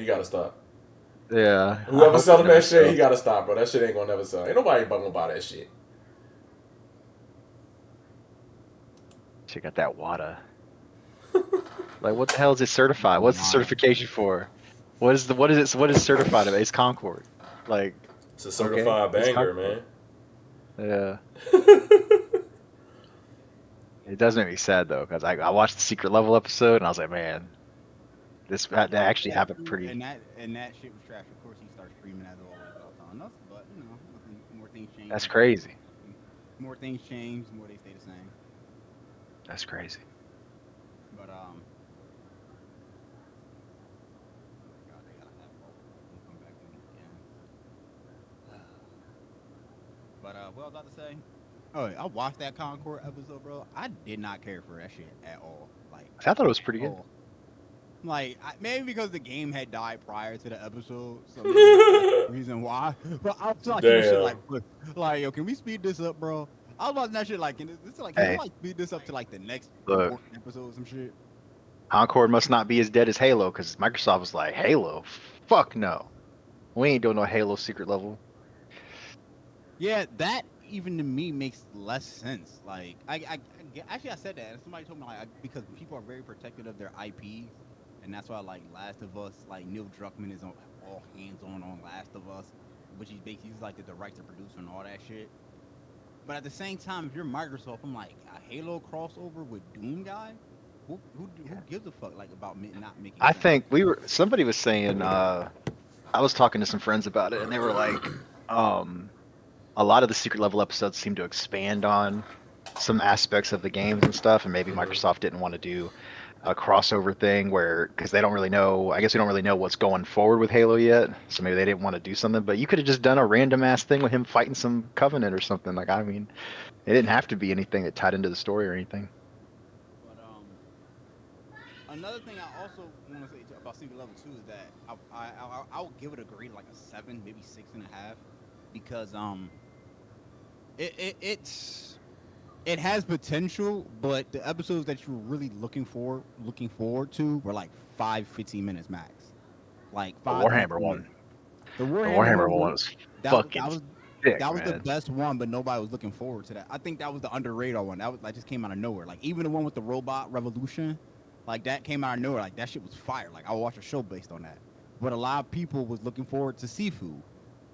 gotta stop. Yeah, I Whoever hope it selling that never shit, he sells. gotta stop, bro. That shit ain't gonna never sell. Ain't nobody gonna buy that shit. She got that WADA. Like, what the hell is it certified? What's the Wada. certification for? What is certified about? It's Concord. Like, It's a okay, certified it's banger, Concord. man. Yeah. It does make me sad though, because I watched the secret level episode and I was like, man, they Watch actually that have it too, pretty. and that shit was trash. Of course, he starts screaming as always about telling us, but you know, nothing, more things change, That's crazy. more things change, more they stay the same. That's crazy. But oh my god, they gotta have all and come back in again. But what I was about to say? Oh, I watched that Concord episode, bro. I did not care for that shit at all. Like I thought it was at pretty good. all. Like maybe because the game had died prior to the episode, so maybe that's the reason why. But I was watching this shit Damn. like, yo, can we speed this up, bro? I was watching that shit like, can we Hey, like speed this up to like the next look, important episode or some shit? Concord must not be as dead as Halo, because Microsoft was like, Halo? Fuck no. We ain't doing no Halo secret level. Yeah, that even to me makes less sense. Like, actually I said that, and somebody told me like because people are very protective of their IPs, and that's why like Last of Us, like Neil Druckmann is on all hands on Last of Us, which he's like the director, producer, and all that shit. But at the same time, if you're Microsoft, I'm like a Halo crossover with Doom guy. Who gives a fuck like about not making I sense? think somebody was saying, I was talking to some friends about it, and they were like, um, a lot of the secret level episodes seem to expand on some aspects of the games and stuff, and maybe Mhm. Microsoft didn't want to do a crossover thing where, because they don't really know, I guess we don't really know what's going forward with Halo yet, so maybe they didn't want to do something. But you could have just done a random ass thing with him fighting some Covenant or something. Like, I mean, it didn't have to be anything that tied into the story or anything. But another thing I also want to say about Secret Level 2 is that I'll give it a grade like a 7, maybe 6.5, because it's it has potential, but the episodes that you were really looking forward to were like 5 15 minutes max, like The 5 to Warhammer 10 one, minutes. The the Warhammer Warhammer one one was was that fucking sick, that was the man. best one, but nobody was looking forward to that. I think that was the under radar one. That was like just came out of nowhere. Like even the one with the robot revolution, like that came out of nowhere. Like that shit was fire. Like I would watch a show based on that. But a lot of people was looking forward to Sifu,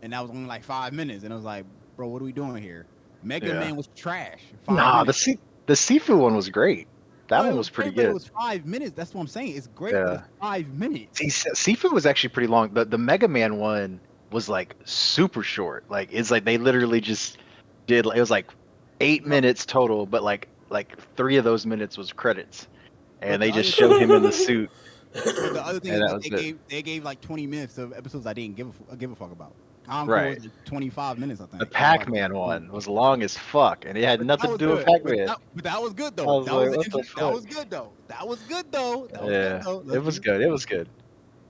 and that was only like 5 minutes. And it was like, bro, what are we doing here? Mega Yeah. Man was trash. five Nah, minutes. the Sifu one was great. That No, one it was was pretty great, but it good. was 5 minutes. That's what I'm saying. It's great, but Yeah. it's 5 minutes. Sifu was actually pretty long. The Mega Man one was like super short. Like it's like they literally just did. It was like eight No, minutes total, but like 3 of those minutes was credits, and but the they just other showed him in the suit, but the other thing and is that that was it. they gave like 20 minutes of episodes I didn't give a fuck about. Encore Right. was like 25 minutes, I The think. I was like, Pac-Man one was long as fuck, and it had but that nothing to was do with good. Pac-Man. But that was good I though. was like, what the That fuck? was good though. That was good though. That was good Yeah, though. it Let's was be. good. It was good.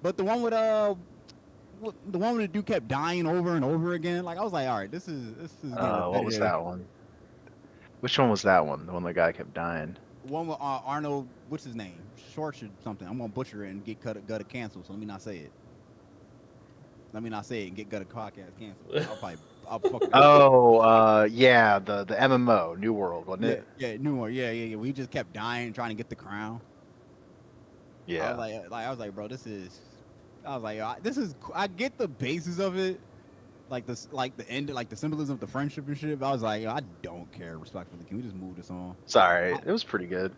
But the one with the one where the dude kept dying over and over again. Like I was like, all right, this is getting What was repetitive. that one? Which one was that one? The one the guy kept dying. One with Arnold, what's his name? Short or something. I'm gonna butcher it and get gutted canceled. So let me not say it. Let me not say it and get gutted podcast canceled. I'll fuck it up. Oh, yeah, the MMO, New World, wasn't Yeah, it? yeah, new one. Yeah. We just kept dying trying to get the crown. Yeah. I was like, bro, this is. I was like, this is. I get the basis of it, like this, like the end, like the symbolism of the friendship and shit. But I was like, I don't care respectfully. Can we just move this on? Sorry, I, it was pretty good.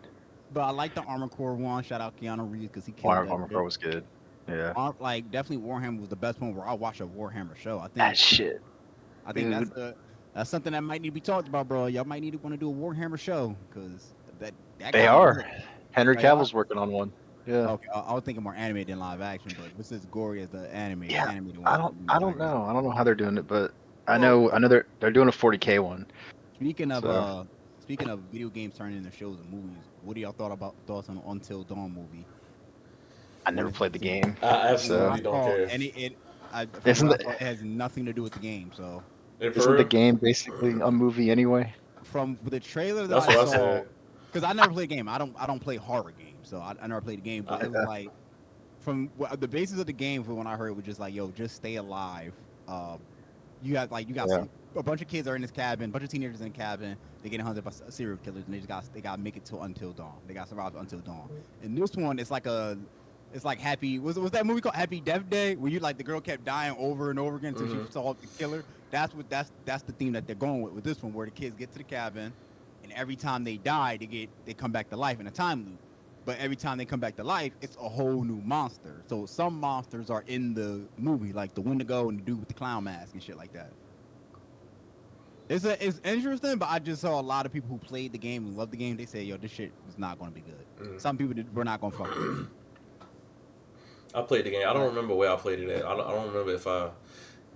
but I like the Armor Core one. Shout out Keanu Reeves because he killed that Armor shit. Core was good. Yeah. Like definitely Warhammer was the best one where I watch a Warhammer show. That shit, I think dude. that's something that might need to be talked about, bro. Y'all might need to want to do a Warhammer show because that They got me are. hooked. Henry They are. Cavill's working on one. Yeah. Okay, I was thinking more animated than live action, but this is gory as the Yeah. animated I one. don't. Would be I don't fire. know. I don't know how they're doing it, but I Well, know. I know they're doing a 40K one. speaking of So speaking of video games turning into shows and movies, what do y'all thoughts on Until Dawn movie? I What never is played the see, game. I from what So I absolutely don't saw, care. and from isn't what I the saw, it has nothing to do with the game. So And for isn't the real, game basically a movie anyway? from the trailer that that's I what I saw, said. because I never play a game. I don't play horror games, so I never played the game. But it was Uh, like the basis of the game, from when I heard, was just like, yo, just stay alive. You got Yeah. a bunch of kids are in this cabin, a bunch of teenagers in a cabin. They get hunted by serial killers, and they got to make it till until dawn. They got to survive until dawn. And this one, it's like Happy. Was that movie called Happy Death Day, where you like the girl kept dying over and over again until she solved the killer? That's the theme that they're going with this one, where the kids get to the cabin, and every time they die, they come back to life in a time loop. But every time they come back to life, it's a whole new monster. So some monsters are in the movie, like the Wendigo and the dude with the clown mask and shit like that. It's interesting, but I just saw a lot of people who played the game and loved the game. They say, "Yo, this shit is not going to be good." Some people were not going to fuck with it. I played the game. I don't remember where I played it at. I don't remember if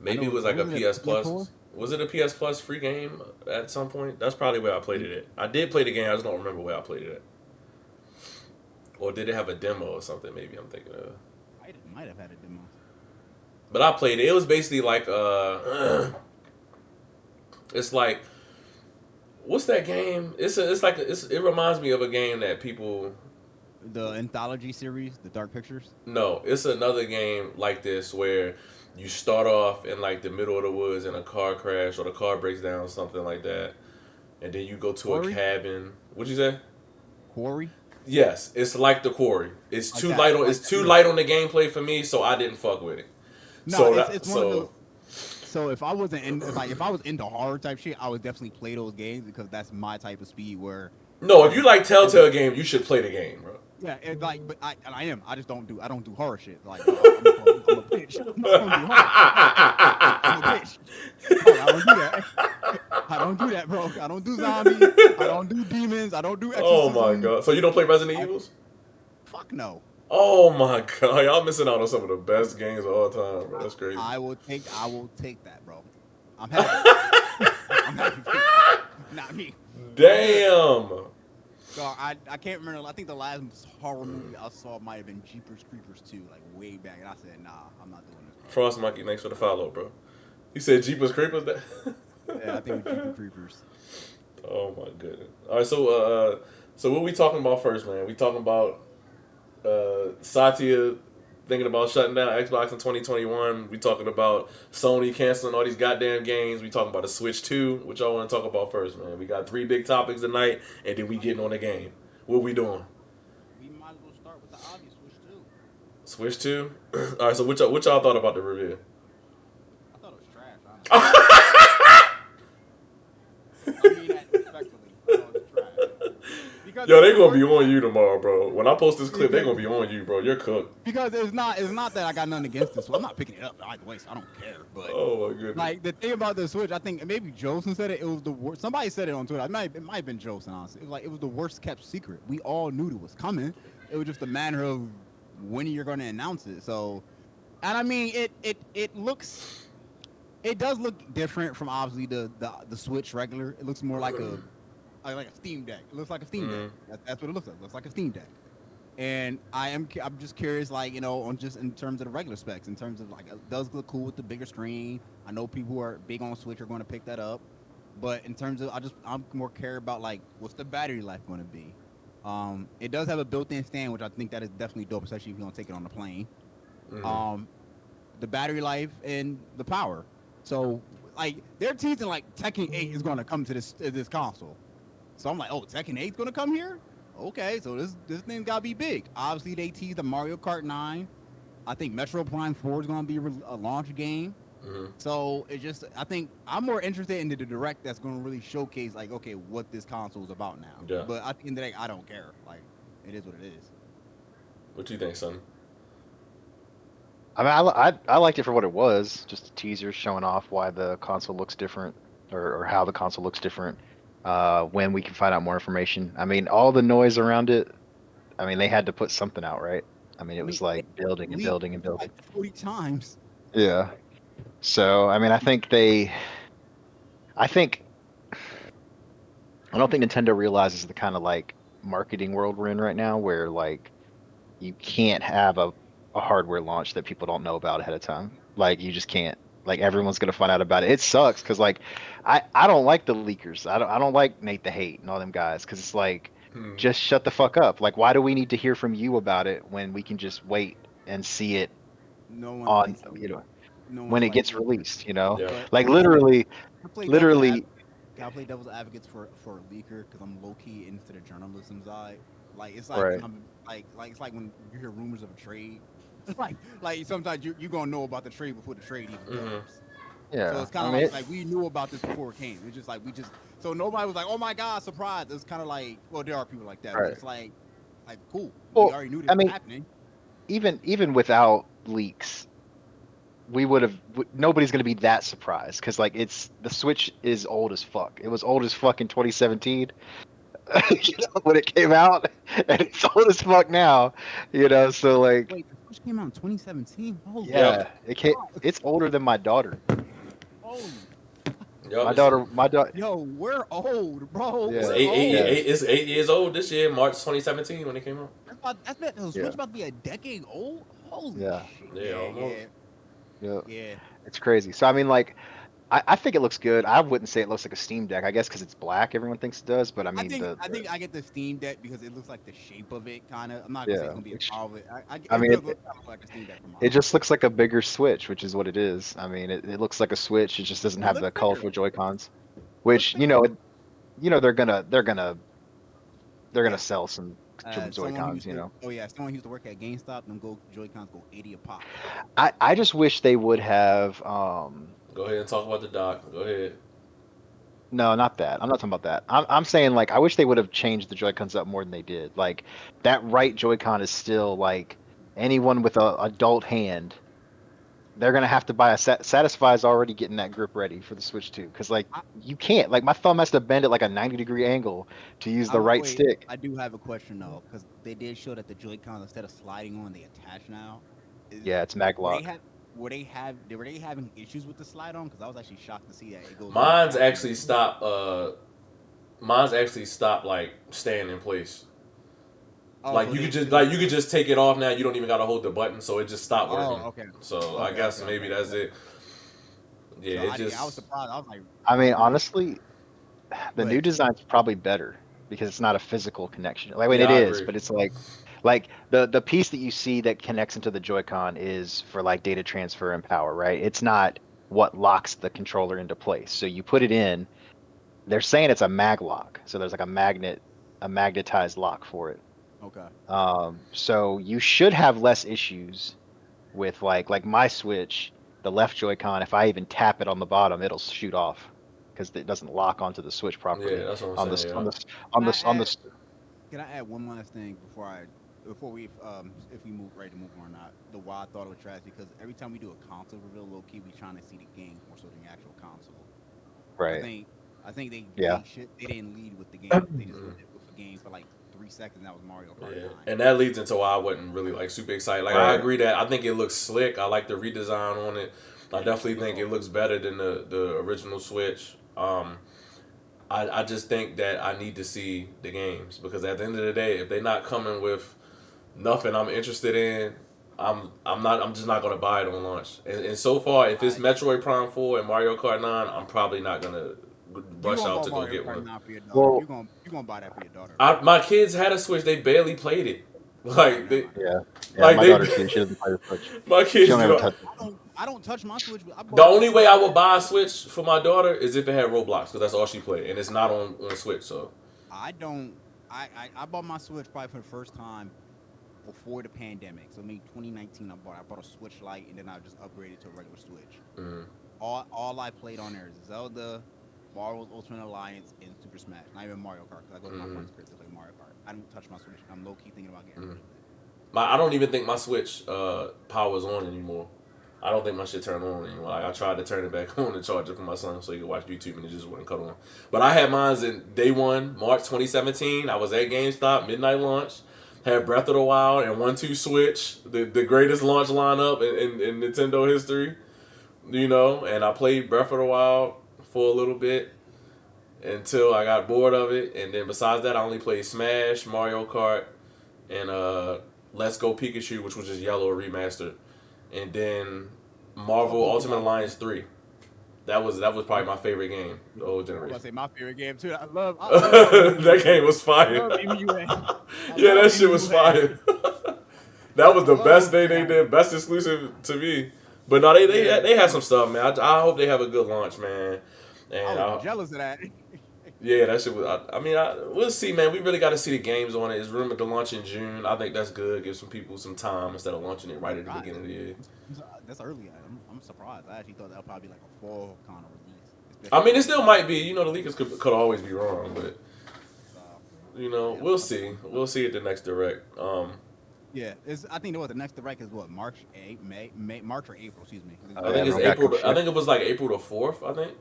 maybe it was like a PS Plus. Was it a PS Plus free game at some point? That's probably where I played it at. I did play the game. I just don't remember where I played it at. Or did it have a demo or something? Maybe I'm thinking of. Might have had a demo. But I played it. It was basically like it's like, what's that game? It reminds me of a game that people. The anthology series, the Dark Pictures. No, it's another game like this where you start off in like the middle of the woods in a car crash or the car breaks down, something like that, and then you go to a cabin. What'd you say? Quarry. Yes, it's like the Quarry. It's Like too that, light on. like It's too light on the gameplay for me, so I didn't fuck with it. No, it's one of those. So if I wasn't if I was into horror type shit, I would definitely play those games because that's my type of speed. Where no, if you like Telltale game, you should play the game, bro. yeah, it's like, but I am. I just don't do horror shit. Like I'm a bitch. I'm not gonna do horror. I'm a bitch. I don't do that. I don't do that, bro. I don't do zombies. I don't do demons. I don't do exorcism. Oh my god! So you don't play Resident Evils? Fuck no. Oh my god! Y'all missing out on some of the best games of all time, bro. That's crazy. I will take that, bro. I'm happy. I'm happy. Not me. Damn. So I can't remember. I think the last horror movie I saw might have been Jeepers Creepers 2, like way back, and I said, nah, I'm not doing this. Frost Monkey, thanks for the follow, bro. You said Jeepers Creepers? Yeah, I think it was Jeepers Creepers. Oh my goodness. All right, so what we talking about first, man? We talking about Satya thinking about shutting down Xbox in 2021. We talking about Sony canceling all these goddamn games. We talking about the Switch 2. What y'all want to talk about first, man? We got 3 big topics tonight, and then we getting on the game. What we doing? We might as well start with the obvious Switch Switch 2. 2? All right, so what y'all thought about the review? I thought it was trash, honestly. I mean that respectfully. I thought it was trash. Because Yo, they gonna be on you tomorrow, bro. When I post this clip, they gonna be on you, bro. You're cooked. Because it's not that I got nothing against this. So I'm not picking it up either way, so I don't care. But Oh my goodness. like the thing about the Switch, I think maybe Jolson said it. It was the worst. Somebody said it on Twitter. It might have been Jolson, honestly. It was like it was the worst kept secret. We all knew it was coming. It was just a matter of when you're going to announce it. So, and I mean, it does look different from obviously the Switch regular. It looks more like a Steam Deck. It looks like a Steam Deck. That's what it looks like. It looks like a Steam Deck. And I'm just curious, like, you know, on just in terms of the regular specs, in terms of like, it does look cool with the bigger screen. I know people who are big on Switch are going to pick that up, but in terms of, I'm more care about like, what's the battery life going to be? It does have a built-in stand, which I think that is definitely dope, especially if you don't take it on the plane. The battery life and the power. So like, they're teasing like Tekken 8 is going to come to this console. So I'm like, oh, Tekken 8 is going to come here? Okay, so this thing's gotta be big. Obviously, they teased the Mario Kart 9. I think Metro Prime 4 is gonna be a launch game. So I think I'm more interested in the direct that's gonna really showcase, like, okay, what this console is about now. Yeah. But at the end of the day, I don't care. Like, it is what it is. What do you think, son? I mean, I liked it for what it was, just a teaser showing off why the console looks different, or how the console looks different. When we can find out more information. I mean, all the noise around it, I mean, they had to put something out, right? I mean, it was like building and building and building. Like 40 times. Yeah. So, I mean, I don't think Nintendo realizes the kind of like marketing world we're in right now, where like you can't have a hardware launch that people don't know about ahead of time. Like, you just can't. Like, everyone's gonna find out about it. It sucks because like I don't like the leakers. I don't like Nate the Hate and all them guys, because it's like, just shut the fuck up. Like, why do we need to hear from you about it when we can just wait and see it No one on, likes no when one it likes gets released, Yeah. But like literally, I play devil's literally, advocate. Can I play devil's advocates for a leaker because I'm low key into the journalism side. Like it's like right? when I'm like it's like when you hear rumors of a trade. It's like sometimes you gonna know about the trade before the trade even Mm-hmm. comes. So Yeah, it's kind I of mean, like we knew about this before it came. It's just like so nobody was like, oh my god, surprise. It's kind of like, well, there are people like that, but right. it's like cool. We Well, already knew this I was mean, happening. even without leaks, we would have. Nobody's gonna be that surprised because like the Switch is old as fuck. It was old as fuck in 2017, when it came out, and it's old as fuck now. So like, Wait, the Switch came out in 2017. Holy Yep. yeah, shit! it's older than my daughter. Holy Yep. My daughter, yo, we're old, bro. It's yeah, We're old. yeah, it's 8 years old this year, March 2017 when it came out. The yeah, Switch about to be a decade old. Holy yeah, shit! Yeah, Yeah, almost. yeah, yeah. yeah. It's crazy. So I mean, like, I think it looks good. I wouldn't say it looks like a Steam Deck. I guess because it's black, everyone thinks it does. But I I mean, think I think I get the Steam Deck because it looks like the shape of it, kind of. I'm not gonna say it's yeah, gonna be a power of it. I It mean, does look kind of like a Steam Deck from my it eyes. just looks like a bigger Switch, which is what it is. I mean, it looks like a Switch. It just doesn't It have looks the bigger. colorful Joy-Cons, It looks which bigger. they're gonna Yeah. sell some triple Someone who Joy-Cons. used someone who used to work at GameStop. Them Joy-Cons go 80 a pop. I just wish they would have Go ahead and talk about the dock. Go ahead. no, not that. I'm not talking about that. I'm saying like I wish they would have changed the Joy-Cons up more than they did. Like that right Joy-Con is still like anyone with a adult hand, they're gonna have to buy a Satisfy is already getting that grip ready for the Switch 2 because like I, you can't like my thumb has to bend at like a 90-degree angle to use the right wait. stick. I do have a question though, because they did show that the Joy-Cons instead of sliding on, they attach now. Is Yeah, it's mag were they lock. have were they having issues with the slide on? Because I was actually shocked to see that it goes on Mine's attachment. actually stopped. Mine's actually stopped like staying in place. Oh, Like so you could just take it off now. You don't even gotta hold the button, so it just stopped working. Oh, okay. So I Okay, guess okay, maybe okay. that's it. Yeah, So it I was just surprised. I was like, I mean, really? honestly, the Go new ahead, T. design's probably better because it's not a physical connection. Like, I mean, yeah, it I is, agree. but it's like the piece that you see that connects into the Joy-Con is for like data transfer and power, right? It's not what locks the controller into place. So you put it in. They're saying it's a mag lock, so there's like a magnetized lock for it. Okay. So you should have less issues with like my Switch, the left Joy-Con. If I even tap it on the bottom, it'll shoot off because it doesn't lock onto the Switch Yeah, properly that's what I'm on saying. this Yeah. on this Can on I this on add? this. Can I add one last thing before we if we move ready to move on or not? The why I thought it was trash because every time we do a console reveal, low key we trying to see the games more so than the actual console. I Right. think I think Yeah. they didn't lead with the games. They just Mhm. led with the games for like 3 seconds. That was Mario Kart Yeah, 9. and that leads into why I wasn't really like super excited. Like I Right. agree that I think it looks slick. I like the redesign on it. I Yeah, definitely it's think it all looks better than the original Switch. I just think that I need to see the games because at the end of the day, if they're not coming with nothing I'm interested in, I'm just not gonna buy it on launch. And so far, if it's right. Metroid Prime 4 and Mario Kart 9, I'm probably not gonna You rush gonna out buy to go Mario get Kart one. 9 for your daughter? Well, You gonna buy that for your daughter, right? My kids had a Switch, they barely played it. Oh, Like never they mind. yeah. Yeah. like My they daughter too. She doesn't play the Switch. my She kids don't do ever not. touch it. I don't touch my Switch. I The bought only my way I would Switch. buy a Switch for my daughter is if it had Roblox, because that's all she played, and it's not on Switch. So I don't. I bought my Switch probably for the first time before the pandemic. So maybe 2019, I bought a Switch Lite, and then I just upgraded to a regular Switch. mm, All I played on there is Zelda, Marvel's Ultimate Alliance, and Super Smash. Not even Mario Kart, because I go to my mm, friend's crib to play Mario Kart. I don't touch my Switch. I'm low key thinking about getting rid mm. of it. I don't even think my Switch powers on anymore. I don't think my shit turned on anymore. Like, I tried to turn it back on and charge it for my son so he could watch YouTube, and it just wouldn't cut on. But I had mine in day one, March 2017. I was at GameStop, midnight launch. Had Breath of the Wild and 1-2 Switch, the greatest launch lineup in Nintendo history. And I played Breath of the Wild for a little bit until I got bored of it. And then besides that, I only played Smash, Mario Kart, and Let's Go Pikachu, which was just yellow remastered. And then Oh, Marvel Ultimate Pokemon. Alliance 3. That was probably my favorite game, the old I was about generation. to say my favorite game too. I love That game was I fire. love MUA. I Yeah, love that shit was MUA. fire. That was the best thing they did. Best exclusive to me. But no, they had some stuff, man. I hope they have a good launch, man. I And was jealous of that. yeah, that shit was. We'll see, man. We really got to see the games on it. It's rumored to launch in June. I think that's good. Give some people some time instead of launching it right at the beginning of the year. That's early. I'm surprised. I actually thought that would probably be like a fall kind of release. I mean, it still might be. You know, the leakers could always be wrong, but you know, yeah, we'll see. We'll see at the next direct. Yeah, I think the next direct is what March, March or April. Excuse me. I think it's April. I think it was like April the 4th. I think.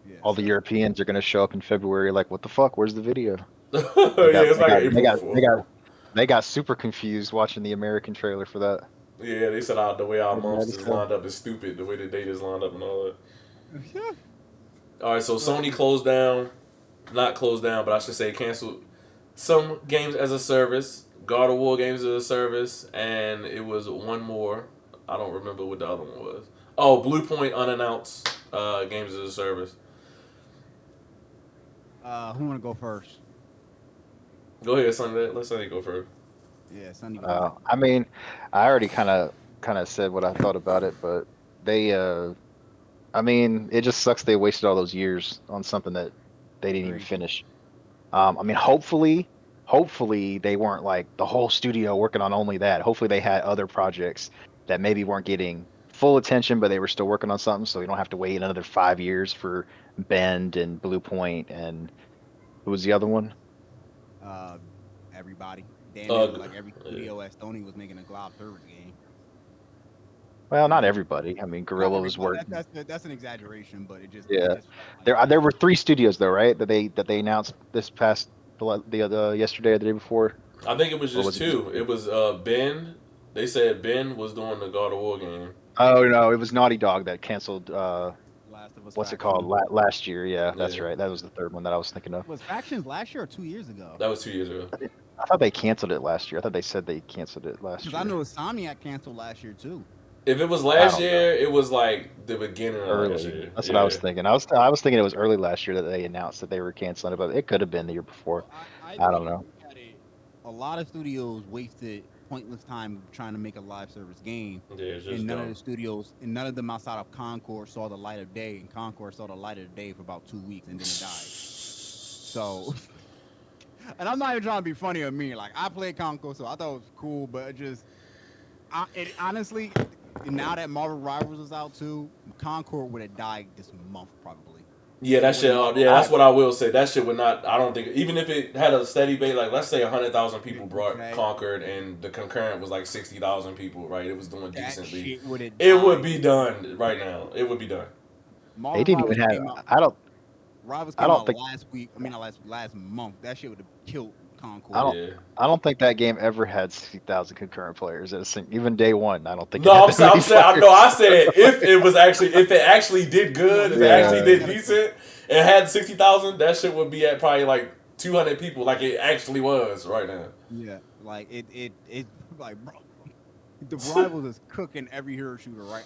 Yeah, all the Europeans are gonna show up in February. Like, what the fuck? Where's the video? Yeah, it's like April the 4th. They got super confused watching the American trailer for that. Yeah, they said the way our months is lined up is stupid. The way the date is lined up and all that. All right, so Sony closed down, not closed down, but I should say canceled some games as a service. God of War games as a service, and it was one more. I don't remember what the other one was. Oh, Blue Point unannounced games as a service. Who want to go first? Go ahead, Sonny. Let Sonny go first. Yeah, Sonny. I mean, I already kind of said what I thought about it, but they, I mean, it just sucks they wasted all those years on something that they didn't even finish. I mean, hopefully they weren't like the whole studio working on only that. Hopefully they had other projects that maybe weren't getting full attention, but they were still working on something, so we don't have to wait another 5 years for Bend and Blue Point and who was the other one? Everybody. Damn, like every studio at Sony was making a Glob service game. Well, not everybody. I mean, Gorilla was working. That's an exaggeration, but it just There were 3 studios though, right? That they announced this past the yesterday or the day before. I think it was just 2. It was Ben. They said Ben was doing the God of War game. Oh no, it was Naughty Dog that canceled. Last of Us what's Factions. it called? Last year, yeah, that's right. That was the 3rd one that I was thinking of. Was Factions last year or 2 years ago? That was 2 years ago. I thought they canceled it last year. I thought they said they canceled it last year. Because I know Insomniac canceled last year too. If it was last year, it was like the beginning of last year. That's what I was thinking. I was thinking it was early last year that they announced that they were canceling it, but it could have been the year before. I don't know. A lot of studios wasted pointless time trying to make a live service game. Yeah, it's just and none of them outside of Concord saw the light of day, and Concord saw the light of day for about 2 weeks and then it died. So, and I'm not even trying to be funny or mean. Like, I played Concord, so I thought it was cool, but honestly, now that Marvel Rivals is out too, Concord would have died this month probably. Yeah, that shit. Yeah, that's what I will say. That shit would not. I don't think even if it had a steady base, like let's say 100,000 people brought Conquered, and the concurrent was like 60,000 people, right? It was doing decently. It would be done right now. It would be done. Marvel they didn't even have. Rivals came out last week. I mean, last month. That shit would have killed Concord. I don't think that game ever had 60,000 concurrent players. Even day one, I don't think. No, I'm saying. I said if it actually did good, if it actually did decent, and had 60,000, that shit would be at probably like 200 people, like it actually was right now. Yeah, like it like bro, the Rivals is cooking every hero shooter right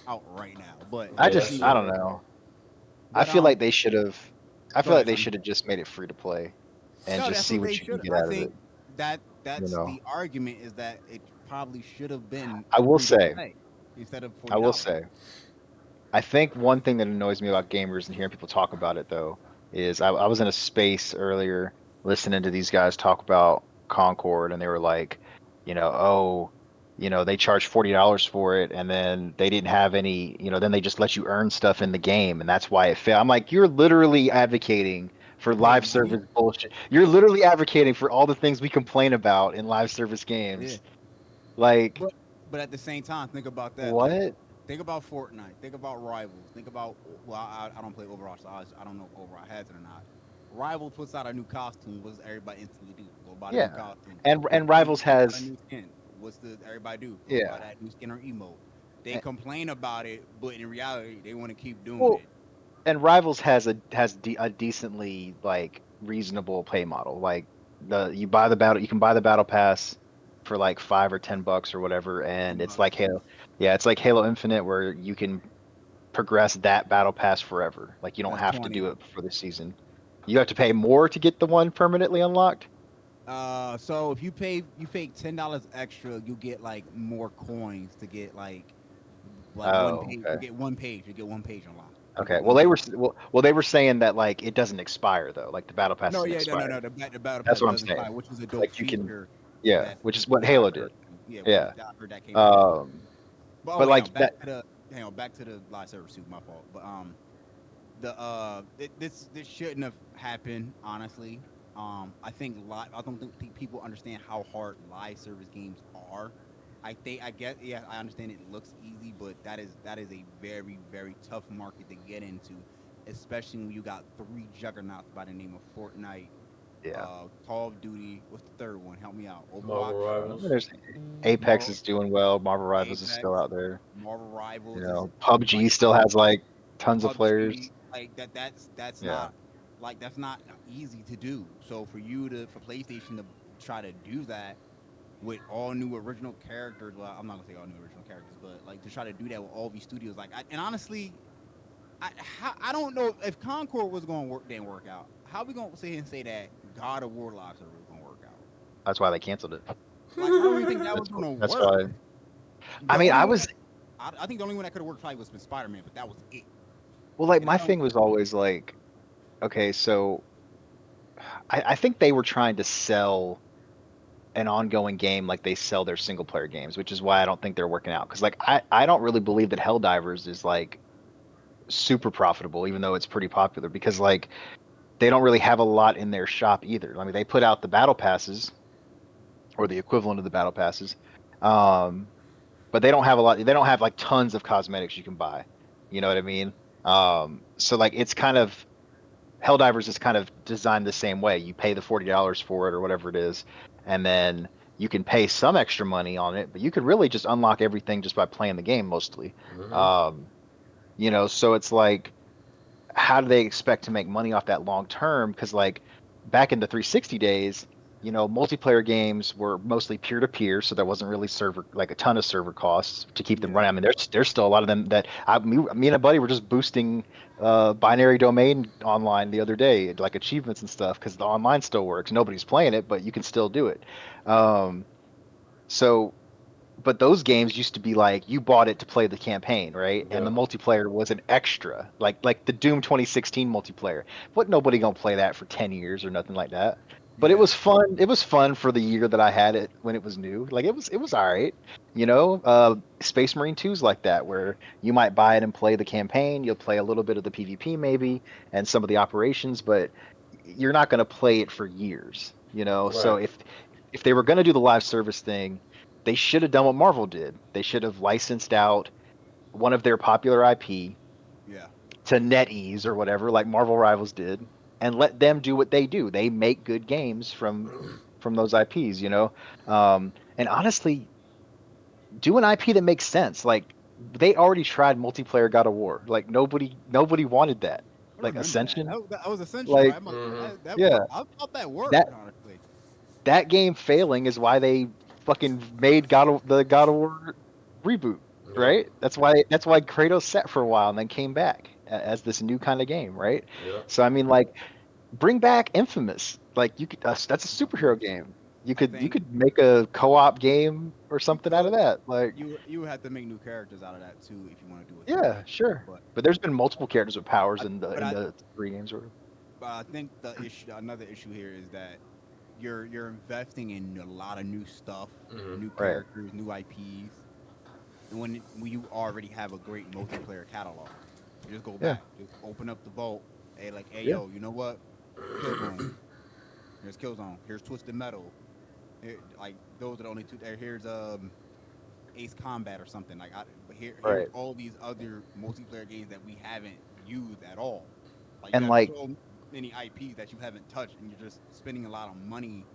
now. But I don't know. I feel like they should have. I feel like they should have just made it free to play. And just see what you can get out of it. That's the argument is that it probably should have been. I will say, instead of $40. I will say, I think one thing that annoys me about gamers and hearing people talk about it though is I was in a space earlier listening to these guys talk about Concord, and they were like, they charged $40 for it, and then they didn't have any, then they just let you earn stuff in the game, and that's why it failed. I'm like, you're literally advocating for live service bullshit. You're literally advocating for all the things we complain about in live service games. Yeah. Like, but at the same time, think about that. What? Like, think about Fortnite. Think about Rivals. Think about I don't play Overwatch, so I don't know if Overwatch has it or not. Rivals puts out a new costume. What does everybody instantly do? Go buy the new costume. And Rivals has a new skin. What's everybody do? Go buy that new skin or emote. They complain about it, but in reality, they want to keep doing it. And Rivals has a decently like reasonable pay model. Like you can buy the battle pass for like $5 or $10 or whatever, and it's like Halo. Yeah, it's like Halo Infinite where you can progress that battle pass forever. Like you don't have to do it for the season. You have to pay more to get the one permanently unlocked. So if you pay $10 extra, you get like more coins to get like one Oh, page. okay. You get one page. You get one page unlocked. You Okay. get Well, one page. they were saying that like it doesn't expire though. Like the battle pass No, doesn't yeah, expire. no. The battle That's pass what I'm doesn't saying. expire, which is a dope Like you can, feature. yeah, That which is what yeah, I Halo heard. did. Yeah, Yeah. I heard that came out. Um, But but oh, hang like on, that. back to the live server suit. My fault. But this shouldn't have happened. Honestly, I don't think people understand how hard live service games are. I guess yeah, I understand it looks easy, but that is a very very tough market to get into, especially when you got three juggernauts by the name of Fortnite, Yeah. Call of Duty. What's the third one? Help me out. Marvel Overwatch, Rivals. There's Apex Marvel, is doing well. Marvel Rivals is Apex, still out there. Marvel You Rivals is know, PUBG like still has like tons of players. PUBG, like that's Yeah. not like that's not easy to do. So for PlayStation to try to do that with all new original characters, well, I'm not gonna say all new original characters, but like to try to do that with all these studios, and honestly, I don't know if Concord was gonna work, didn't work out. How we gonna sit here and say that God of War live server was gonna work out? That's why they canceled it. Like I don't even think that was gonna That's work. why. I The mean, only I one was that I think the only one that could have worked probably was Spider Man, but that was it. well, like And I my don't. thing was always like, okay, so I think they were trying to sell an ongoing game like they sell their single player games, which is why I don't think they're working out. Because like I don't really believe that Helldivers is like super profitable, even though it's pretty popular. Because like they don't really have a lot in their shop either. I mean, they put out the battle passes or the equivalent of the battle passes, um, but they don't have a lot. They don't have like tons of cosmetics you can buy. You know what I mean? So like it's kind of Helldivers is kind of designed the same way. You pay the $40 for it or whatever it is, and then you can pay some extra money on it, but you could really just unlock everything just by playing the game mostly. Mm-hmm. Um, so it's like, how do they expect to make money off that long term? Because like back in the 360 days, multiplayer games were mostly peer to peer, so there wasn't really server like a ton of server costs to keep them Yeah. running. I mean, there's still a lot of them that me and a buddy were just boosting binary domain online the other day, like achievements and stuff, because the online still works. Nobody's playing it, but you can still do it. Um, so but those games used to be like you bought it to play the campaign, right? And the Yeah. multiplayer was an extra, like the Doom 2016 multiplayer. But nobody gonna play that for 10 years or nothing like that. But it Yeah. was fun. It was fun for the year that I had it when it was new. Like it was all right. Space Marine 2's like that, where you might buy it and play the campaign. You'll play a little bit of the PvP maybe and some of the operations, but you're not gonna play it for years. So Right. if they were gonna do the live service thing, they should have done what Marvel did. They should have licensed out one of their popular IP Yeah. to NetEase or whatever, like Marvel Rivals did, and let them do what they do. They make good games from those IPs. And honestly, do an IP that makes sense. Like they already tried multiplayer God of War. Like nobody wanted that. I Like remember that. Ascension. That was Ascension, right? Like I'm like, Mm-hmm. that yeah, I thought that worked, that honestly. that game failing is why they fucking made the God of War reboot, Yep. right? That's why Kratos sat for a while and then came back as this new kind of game, right? Yep. So I mean, like, bring back Infamous. Like you could, that's a superhero game. You I could you think could make a co-op game or you something out of could. that. Like, You would have to make new characters out of that too if you want to do a yeah, story. sure. But But there's been multiple characters with powers I in the but in I the three games. Or but I think another issue here is that you're investing in a lot of new stuff, Mm-hmm. new right, characters, new IPs, and when you already have a great multiplayer catalog, you just go yeah, back, just open up the vault, hey yeah, yo, you know what? Killzone. Here's Killzone. Here's Twisted Metal. Like those are the only two. Here's Ace Combat or something. But here's right. all these other multiplayer games that we haven't used at all. Like you And have like, so many IPs that you haven't touched, and you're just spending a lot of money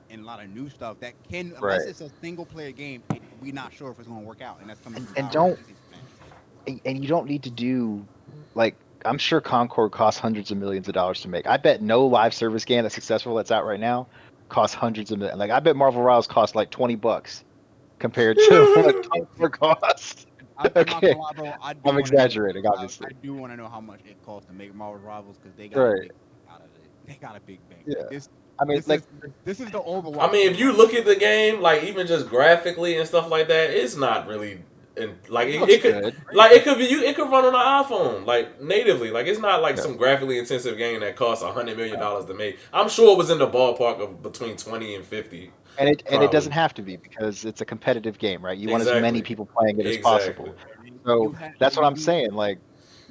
and a lot of new stuff that can, unless right. it's a single player game, we're not sure if it's going to work out, and that's coming And from and diehard don't PlayStation fans. and you don't need to do like I'm sure Concord costs hundreds of millions of dollars to make. I bet no live service game that's successful that's out right now costs hundreds of millions. Like I bet Marvel Rivals cost like $20 compared to what Concord costs. I'm not Okay, gonna lie, bro. I do I'm want to know. exaggerating, I obviously. do want to know how much it costs to make Marvel Rivals because they got a Right. big bank out of it. They got a big bank. Yeah. This I mean, like, this is the Overwatch. I mean, if you look at the game, like even just graphically and stuff like that, it's not really. And like it could, good. like it could be it could run on an iPhone like natively. Like it's not like Yeah. some graphically intensive game that costs $100 million to make. I'm sure it was in the ballpark of between 20 and 50. And it doesn't Probably. have to be because it's a competitive game, right? You want as many Exactly. people playing it as Exactly. possible. So you have that's what I'm you saying. Like,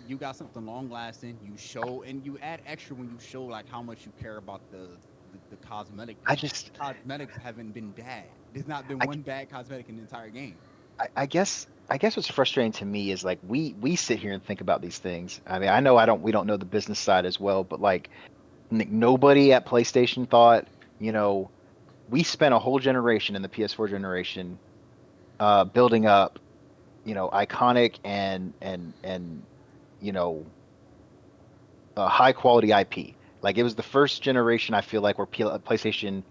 you got something long lasting. You show and you add extra when you show like how much you care about the cosmetic. I just, Cosmetics haven't been bad. There's not been I, one bad cosmetic in the entire game. I guess what's frustrating to me is like we sit here and think about these things. I mean, I know we don't know the business side as well, but like nobody at PlayStation thought, you know, we spent a whole generation in the PS4 generation building up, iconic and you know, high quality IP. Like it was the first generation I feel like where PlayStation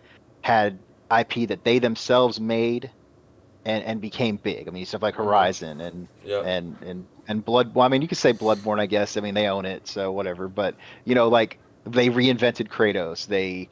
had IP that they themselves made and became big. I mean, stuff like Mm-hmm. Horizon and Yep. and Blood. Well, I mean, you could say Bloodborne, I guess. I mean, they own it, so whatever. But like they reinvented Kratos. They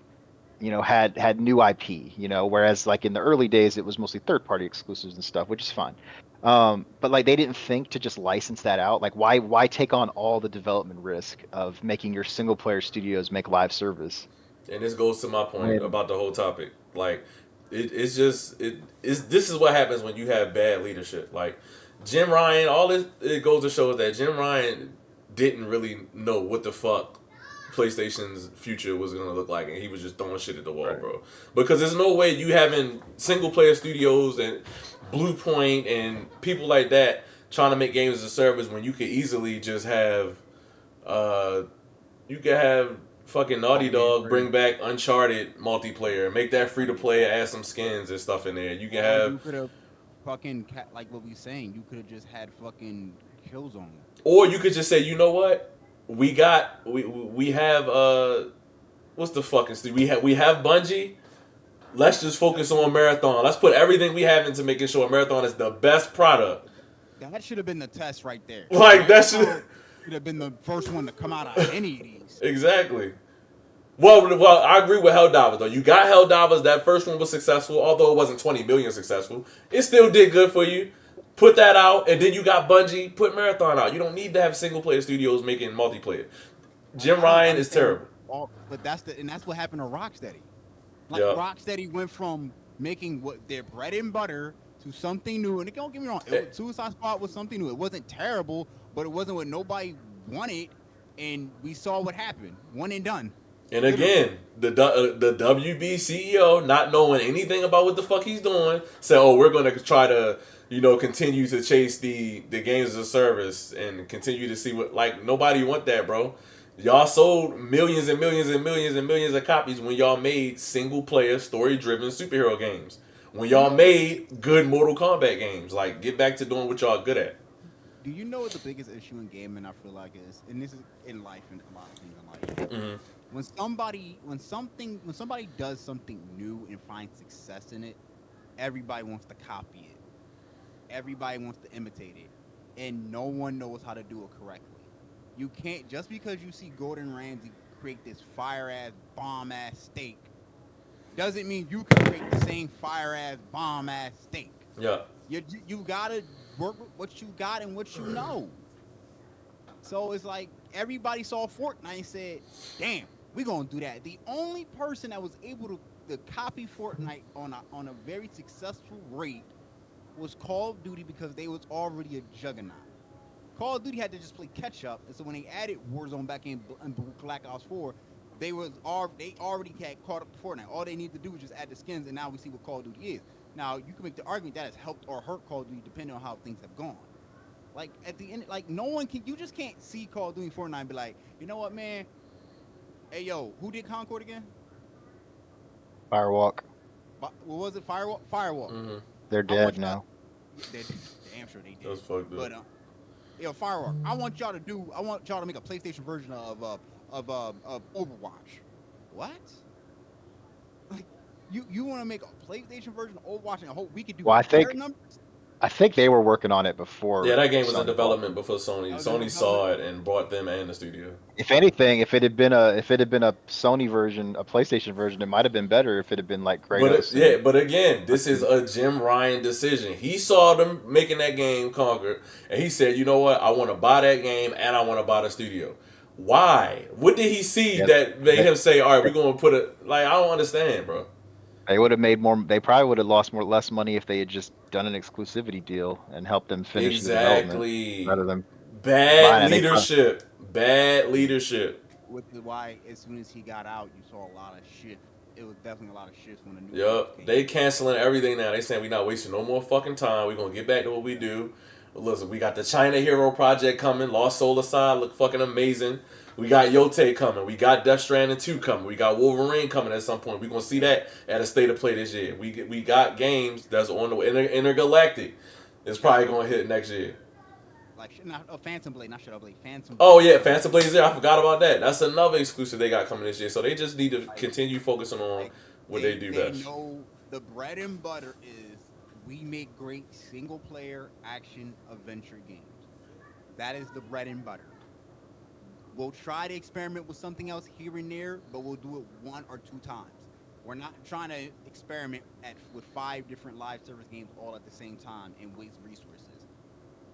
had new IP. Whereas like in the early days, it was mostly third party exclusives and stuff, which is fine. But like they didn't think to just license that out. Like why take on all the development risk of making your single player studios make live service? And this goes to my point When about the whole topic. Like, it's just this is what happens when you have bad leadership. Like Jim Ryan, all this it goes to show that Jim Ryan didn't really know what the fuck PlayStation's future was gonna look like, and he was just throwing shit at the wall, right, bro. Because there's no way you having single player studios and Bluepoint and people like that trying to make games as a service when you could easily just have uh you could have fucking Naughty All games Dog free. bring back Uncharted multiplayer, make that free to play, add some skins and stuff in there. You can Or have, you could have fucking like what we saying. You could have just had fucking Killzone. or you could just say, you know what, we have what's the fucking we have Bungie. Let's just focus on Marathon. Let's put everything we have into making sure Marathon is the best product. That should have been the test right there. Like that Marathon should should have been the first one to come out of any of these. exactly. Well, I agree with Helldivers though. You got Helldivers. That first one was successful, although it wasn't 20 million successful. It still did good for you. Put that out, and then you got Bungie. Put Marathon out. You don't need to have single player studios making multiplayer. Like Jim I don't Ryan is understand terrible. but that's what happened to Rocksteady. Like Yeah. Rocksteady went from making what their bread and butter to something new. And don't get me wrong, Suicide Squad was something new. It wasn't terrible, but it wasn't what nobody wanted. And we saw what happened. One and done. And again, the WB CEO, not knowing anything about what the fuck he's doing, said, "Oh, we're going to try to, continue to chase the games as a service and continue to see what like nobody want that, bro. Y'all sold millions and millions and millions and millions of copies when y'all made single player story driven superhero games. When You y'all know what the made good Mortal Kombat games, like get back to doing what y'all good at." Do you know what the biggest issue in gaming I feel like is, and this is in life and a lot of things in life. Mm-hmm. When somebody does something new and finds success in it, everybody wants to copy it. Everybody wants to imitate it, and no one knows how to do it correctly. You can't just because you see Gordon Ramsay create this fire ass bomb ass steak doesn't mean you can create the same fire ass bomb ass steak. Yeah. You gotta work with what you got and what you know. So it's like everybody saw Fortnite and said, "Damn, we gonna do that." The only person that was able to copy Fortnite on a very successful rate was Call of Duty because they was already a juggernaut. Call of Duty had to just play catch up, and so when they added Warzone back in Black Ops 4, they already had caught up to Fortnite. All they need to do was just add the skins, and now we see what Call of Duty is. Now you can make the argument that has helped or hurt Call of Duty depending on how things have gone. Like at the end, like no one can. You just can't see Call of Duty Fortnite and be like, you know what, man? Hey yo, who did Concord again? Firewalk, What was it? Firewalk. Firewalk. Mm-hmm. they're dead now. They're damn sure they did. That's fucked up. But yo, Firewalk. I want y'all to make a PlayStation version of Overwatch. What? Like you want to make a PlayStation version of Overwatch and hope we could do Well, I better think numbers? I think they were working on it before Yeah, that game was in Sony bought development them. before Sony. That was in Sony saw development. it and brought them and the studio. If anything, if it had been a Sony version, a PlayStation version, it might have been better if it had been like Kratos Yeah, and but again, this is a Jim Ryan decision. He saw them making that game Conquer, and he said, "You know what? I want to buy that game, and I want to buy the studio." Why? What did he see yeah, that made they, him say, "All right, we're going to put it"? Like, I don't understand, bro. they would have made more. They probably would have lost less money if they had just done an exclusivity deal and helped them finish the development Exactly. rather than Bad buying it. They probably, leadership. Bad leadership. Which is why as soon as he got out, you saw a lot of shift. It was definitely a lot of shifts when the new owners Yup. came They in. canceling everything now. They saying we not wasting no more fucking time. We gonna get back to what we do. Listen, we got the China Hero project coming. Lost Soul Aside look fucking amazing. We got Yote coming. We got Death Stranding 2 coming. We got Wolverine coming at some point. We gonna see Yeah, that at a state of play this year. We got games that's on the intergalactic. It's probably Shadow gonna hit next year. like not Phantom Blade, not Shadow Blade, Phantom Oh Blade. yeah, Phantom Blaze there. I forgot about that. That's another exclusive they got coming this year. So they just need to Like continue focusing on like what they do they best. know the bread and butter is we make great single player action adventure games. That is the bread and butter. We'll try to experiment with something else here and there, but we'll do it one or two times. We're not trying to experiment with five different live service games all at the same time and waste resources.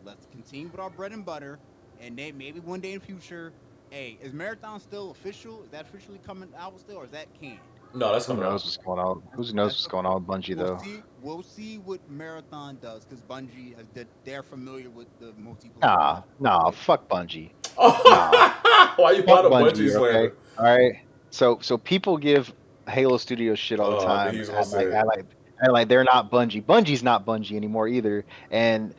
Let's continue with our bread and butter, and then maybe one day in the future, hey, is Marathon still official? Is that officially coming out still, or is that canned? No, that's who coming knows out. what's going on? Who knows That's what's the going on with Bungie we'll though? see. We'll see what Marathon does because Bungie has they're familiar with the multiplayer Nah, aspect of nah, it. fuck Bungie. Nah, Why you fuck bought a Bungie Bungie. Okay, slander? all right. So people give Halo Studios shit all the Oh, I knew time, he was gonna say and like they're not Bungie. Bungie's not Bungie anymore either. And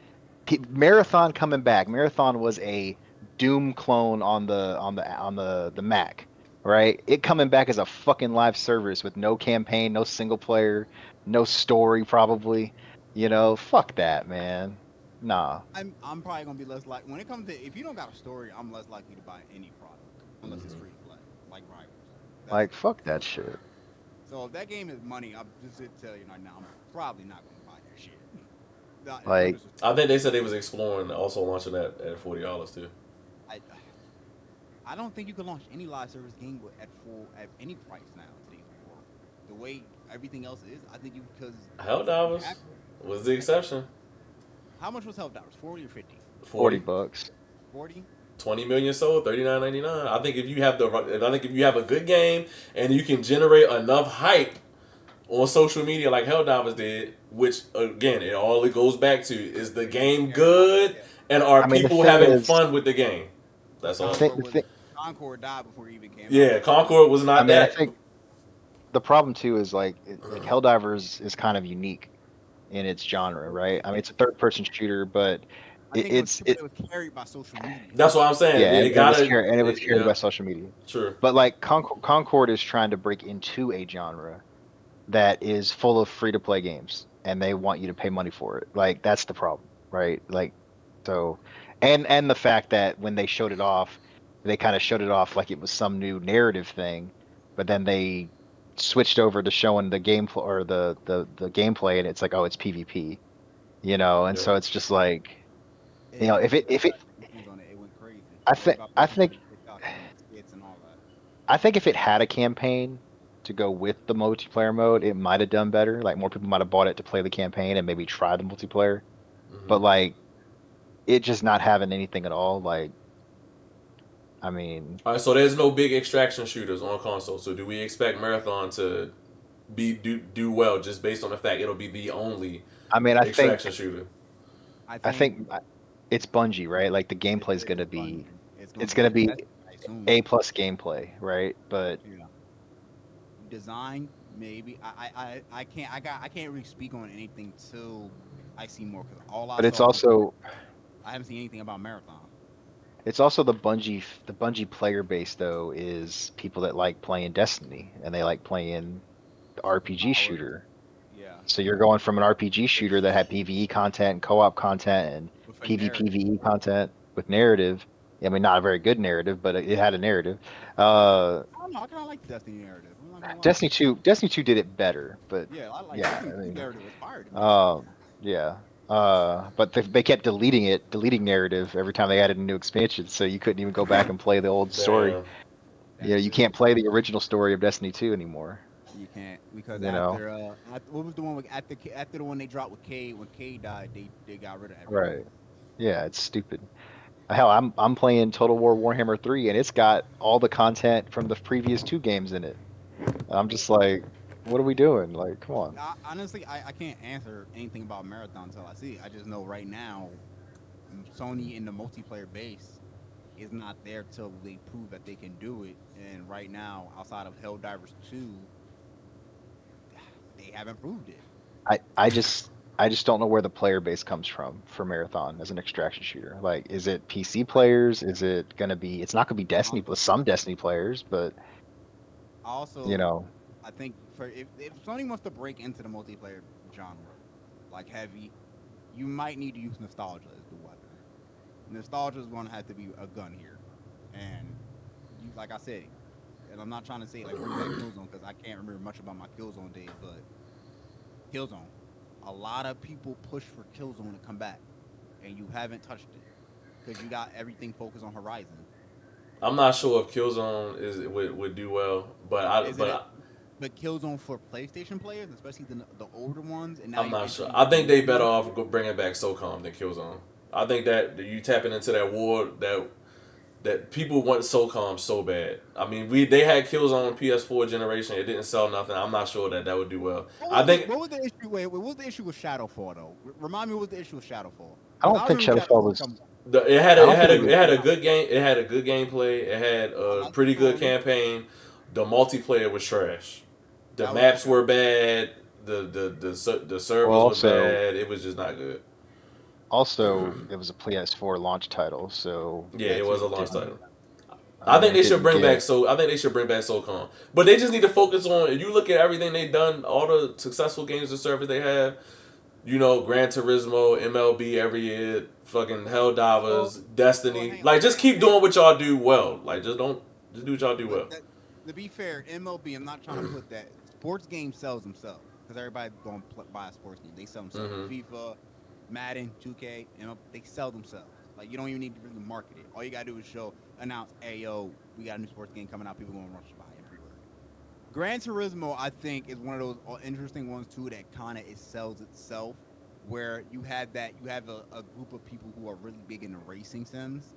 Marathon coming back. Marathon was a Doom clone on the Mac, right? It coming back as a fucking live service with no campaign, no single player, no story probably. Fuck that, man. Nah. I'm probably gonna be less like when it comes to if you don't got a story, I'm less likely to buy any product unless it's Mhm. free to play, like Rivals. That's Like it. fuck that shit. So if that game is money, I'm just to tell you right now, I'm probably not gonna buy that shit. No Like I disrespect. think they said they was exploring also launching that at $40 too. I I don't think you can launch any live service game at any price now in today's world. The way everything else is, I think you because you Helldivers have was the exception. how much was Helldivers? 40 or 50? 40 40. bucks. 40? 20 million sold, 39.99. I think if you have I think if you have a good game and you can generate enough hype on social media like Helldivers did, which again it goes back to is the game Yeah, Con- good yeah. and are I mean, the people thing having is, fun with the game? Because That's the all. thing, the thing. Concord died before it even came out. Yeah, Concord was I not mean, I that. think the problem too is like Helldivers is kind of unique in its genre, right? I mean, it's a third-person shooter, but I think it was too, but it was carried by social media. That's what I'm saying. yeah, It and it was gotta. carried and it was carried Yeah, by social media. true. But like Concord is trying to break into a genre that is full of free-to-play games, and they want you to pay money for it. Like that's the problem, right? Like so, and the fact that when they showed it off, they kind of showed it off like it was some new narrative thing, but then they switched over to showing the gameplay or the gameplay, and it's like, oh, it's PvP, and Yeah. so it's just like, And if once it they if it, got views on it, it went crazy. I think Everybody I was think making TikToks and skits and all that. I think if it had a campaign to go with the multiplayer mode, it might have done better. Like more people might have bought it to play the campaign and maybe try the multiplayer. Hmm. But like it just not having anything at all, like I mean, All right, so there's no big extraction shooters on console. So do we expect Marathon to do well just based on the fact it'll be the only I mean, I extraction think shooter? I I think think it's Bungie, right? Like the it, gameplay is it gonna is be Bungie. It's gonna it's be gonna be Destiny, I assume. A plus gameplay, right? But Yeah. Design, maybe. I can't really speak on anything till I see more because all I but it's saw so far, also I haven't seen anything about Marathon. the Bungie player base though is people that like playing Destiny and they like playing the RPG Power. shooter. Yeah. So you're going from an RPG With shooter that had PvE content and co-op content and with a narrative. PvPvE content with narrative. I mean, not a very good narrative, but it had a narrative. I don't know. I kind of like the Destiny narrative. I'm not gonna lie. Destiny 2 did it better, but Yeah, I like yeah, Destiny I 2 mean, narrative was fire to me. um, yeah. But they kept deleting narrative every time they added a new expansion, so you couldn't even go back and play the old story. Damn. Yeah, you can't play the original story of Destiny 2 anymore. You can't because You know, what was the one with after the one they dropped with Cade when Cade died they got rid of everything. right? Yeah, it's stupid. Hell, I'm playing Total War Warhammer 3, and it's got all the content from the previous two games in it. I'm just like, what are we doing? Like, come on. Honestly, I can't answer anything about Marathon until I see it. I just know right now Sony in the multiplayer base is not there till they prove that they can do it. And right now, outside of Helldivers 2, they haven't proved it. I just don't know where the player base comes from for Marathon as an extraction shooter. Like, is it PC players? Is it gonna be? It's not gonna be Destiny, but some Destiny players. But you Also, know, I think for if Sony wants to break into the multiplayer genre, like heavy, you might need to use nostalgia as the weapon. Nostalgia is going to have to be a gun here, and you, like I said, and I'm not trying to say like bring back Killzone because I can't remember much about my Killzone days, but Killzone, a lot of people push for Killzone to come back, and you haven't touched it because you got everything focused on Horizon. I'm not sure if Killzone would do well, but Is it a but Killzone for PlayStation players, especially the older ones, and now I'm you're not sure. introducing I think new they better ones. off bringing back SOCOM than Killzone. I think that you tapping into that war that people want SOCOM so bad. I mean, they had Killzone PS4 generation. It didn't sell nothing. I'm not sure that would do well. I think What was the issue? What was the issue with Shadowfall though? Remind me what was the issue with Shadowfall? I Because don't I think remember Shadowfall Shadowfall was. coming. I don't think it it was. had a good game. It had a good gameplay. It had I a like the pretty good story. campaign. The multiplayer was trash. The That was maps okay. were bad. The Well, servers were bad. It was just not good. also, it was a PS4 launch title, so Yeah, it That was a too. it launch didn't. title. I I mean, think it they should didn't bring back get. so. I think they should bring back SOCOM, but they just need to focus on. If you look at everything they've done, all the successful games and service they have, Gran Turismo, MLB every year, fucking Well, Helldivers, well, Destiny. Like, just keep doing what y'all do well. Like, just do what y'all do but well. to be fair, MLB, I'm not trying to put that sports game sells themselves because everybody going to buy a sports game. They sell themselves. Mm-hmm. FIFA, Madden, 2K, they sell themselves. Like you don't even need to really market it. All you gotta do is announce, hey yo, we got a new sports game coming out. People gonna rush to buy and pre-order. Gran Turismo, I think, is one of those interesting ones too that kind of it sells itself, where you have a group of people who are really big into racing sims.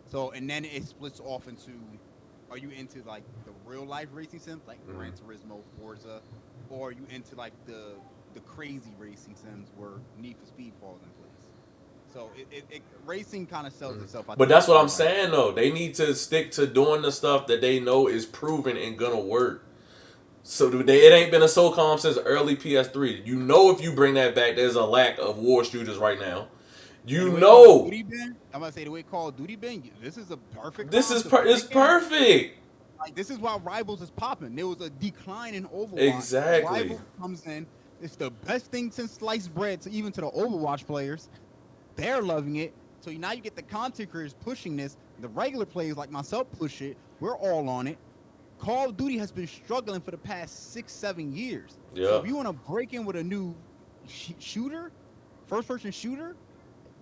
So and then it splits off into, are you into like the real life racing sims like Mm-hmm. Gran Turismo, Forza, or are you into like the crazy racing sims where Need for Speed falls in place? So racing kind of sells itself, I But think, that's what I'm worldwide. saying though. They need to stick to doing the stuff that they know is proven and gonna work. So it ain't been a SOCOM since early PS3. If you bring that back, there's a lack of war shooters right now. And You the way Call of know Duty been, I'm gonna say the way Call of Duty been, this is a perfect this time is to it's break in. perfect. Like this is why Rivals is popping. There was a decline in Overwatch. Exactly. Rivals comes in. It's the best thing since sliced bread to even to the Overwatch players. They're loving it. So now you get the content creators pushing this. The regular players like myself push it. We're all on it. Call of Duty has been struggling for the past 6-7 years. So Yeah. if you want to break in with a new shooter, first person shooter,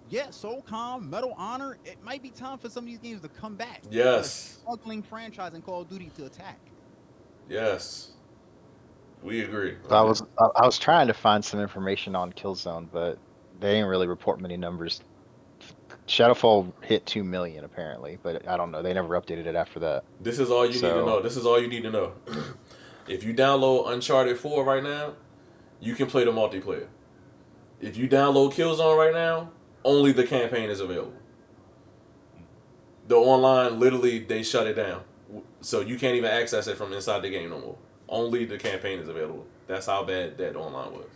yeah, SOCOM, Medal Honor, it might be time for some of these games to come back for a Yes. struggling franchise in Call of Duty to attack. Yes. We agree. So I was trying to find some information on Killzone, but they didn't really report many numbers. Shadowfall hit 2 million apparently, but I don't know. They never updated it after that. This is all you need to So know. This is all you need to know. If you download Uncharted 4 right now, you can play the multiplayer. If you download Killzone right now, only the campaign is available. The online, literally, they shut it down. So you can't even access it from inside the game no more. Only the campaign is available. That's how bad that online was.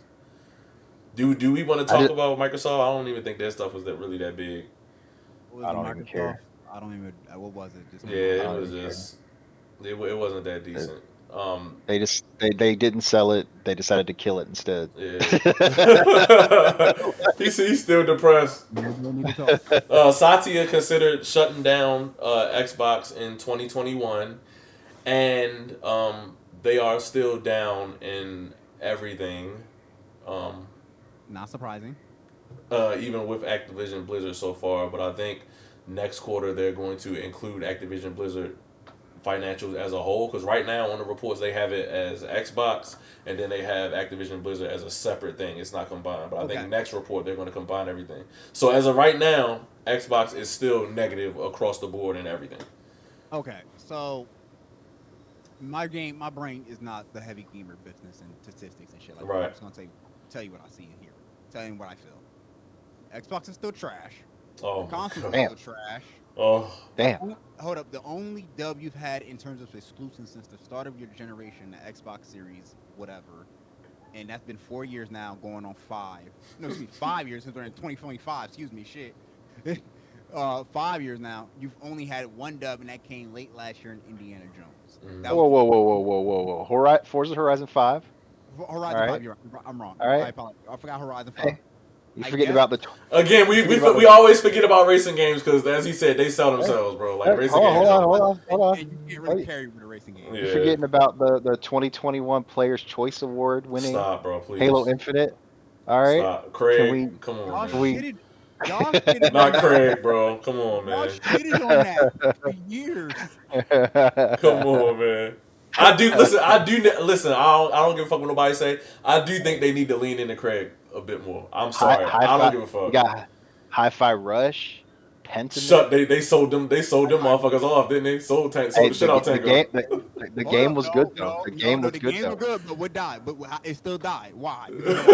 Do we want to I talk just about Microsoft? I don't even think their stuff was really that big. What was I the don't even Microsoft? care. I don't even. What was it? Just Yeah, came out. I it don't was even care. just it wasn't that They, decent. they didn't sell it. They decided to kill it instead. Yeah. He's still depressed. Maybe we don't need to talk. Satya considered shutting down Xbox in 2021, and they are still down in everything. Um, Not surprising. even with Activision Blizzard so far. But I think next quarter they're going to include Activision Blizzard financials as a whole, because right now on the reports they have it as Xbox, and then they have Activision Blizzard as a separate thing. It's not combined, but I think next report they're going to combine everything. So as of right now, Xbox is still negative across the board and everything. Okay, so my brain is not the heavy gamer business and statistics and shit like that. I'm just gonna tell you what I see and hear, tell you what I feel. Xbox is still trash. Oh, the console is still trash. Oh, damn. Hold up. The only dub you've had in terms of exclusives since the start of your generation, the Xbox Series, whatever, and that's been 4 years now, going on 5. No, excuse me, 5 years since we're in 2025. Excuse me, shit. 5 years now. You've only had one dub, and that came late last year in Indiana Jones. Whoa. Forza Horizon 5? Horizon 5, you're right. I'm wrong. All right. I forgot Horizon 5. Hey. You forget about the... Again, we always forget about racing games because, as he said, they sell themselves, bro. Like, racing games. Hold on. And you can't really carry with a racing game. You're forgetting about the 2021 Players' Choice Award winning bro, please. Halo Infinite. All right? Stop. Craig, come on, man. Y'all shitted Not Craig, bro. Come on, man. Y'all shitted on that for years. Come on, man. I do listen. I don't give a fuck what nobody say. I do think they need to lean into Craig a bit more. I'm sorry. I don't give a fuck. You got Hi-Fi Rush, Pentiment. Shut. They sold them. They sold them motherfuckers off, didn't they? Sold the shit out Tango. The game was good though. The game was good though. But what died? But it still died. Why?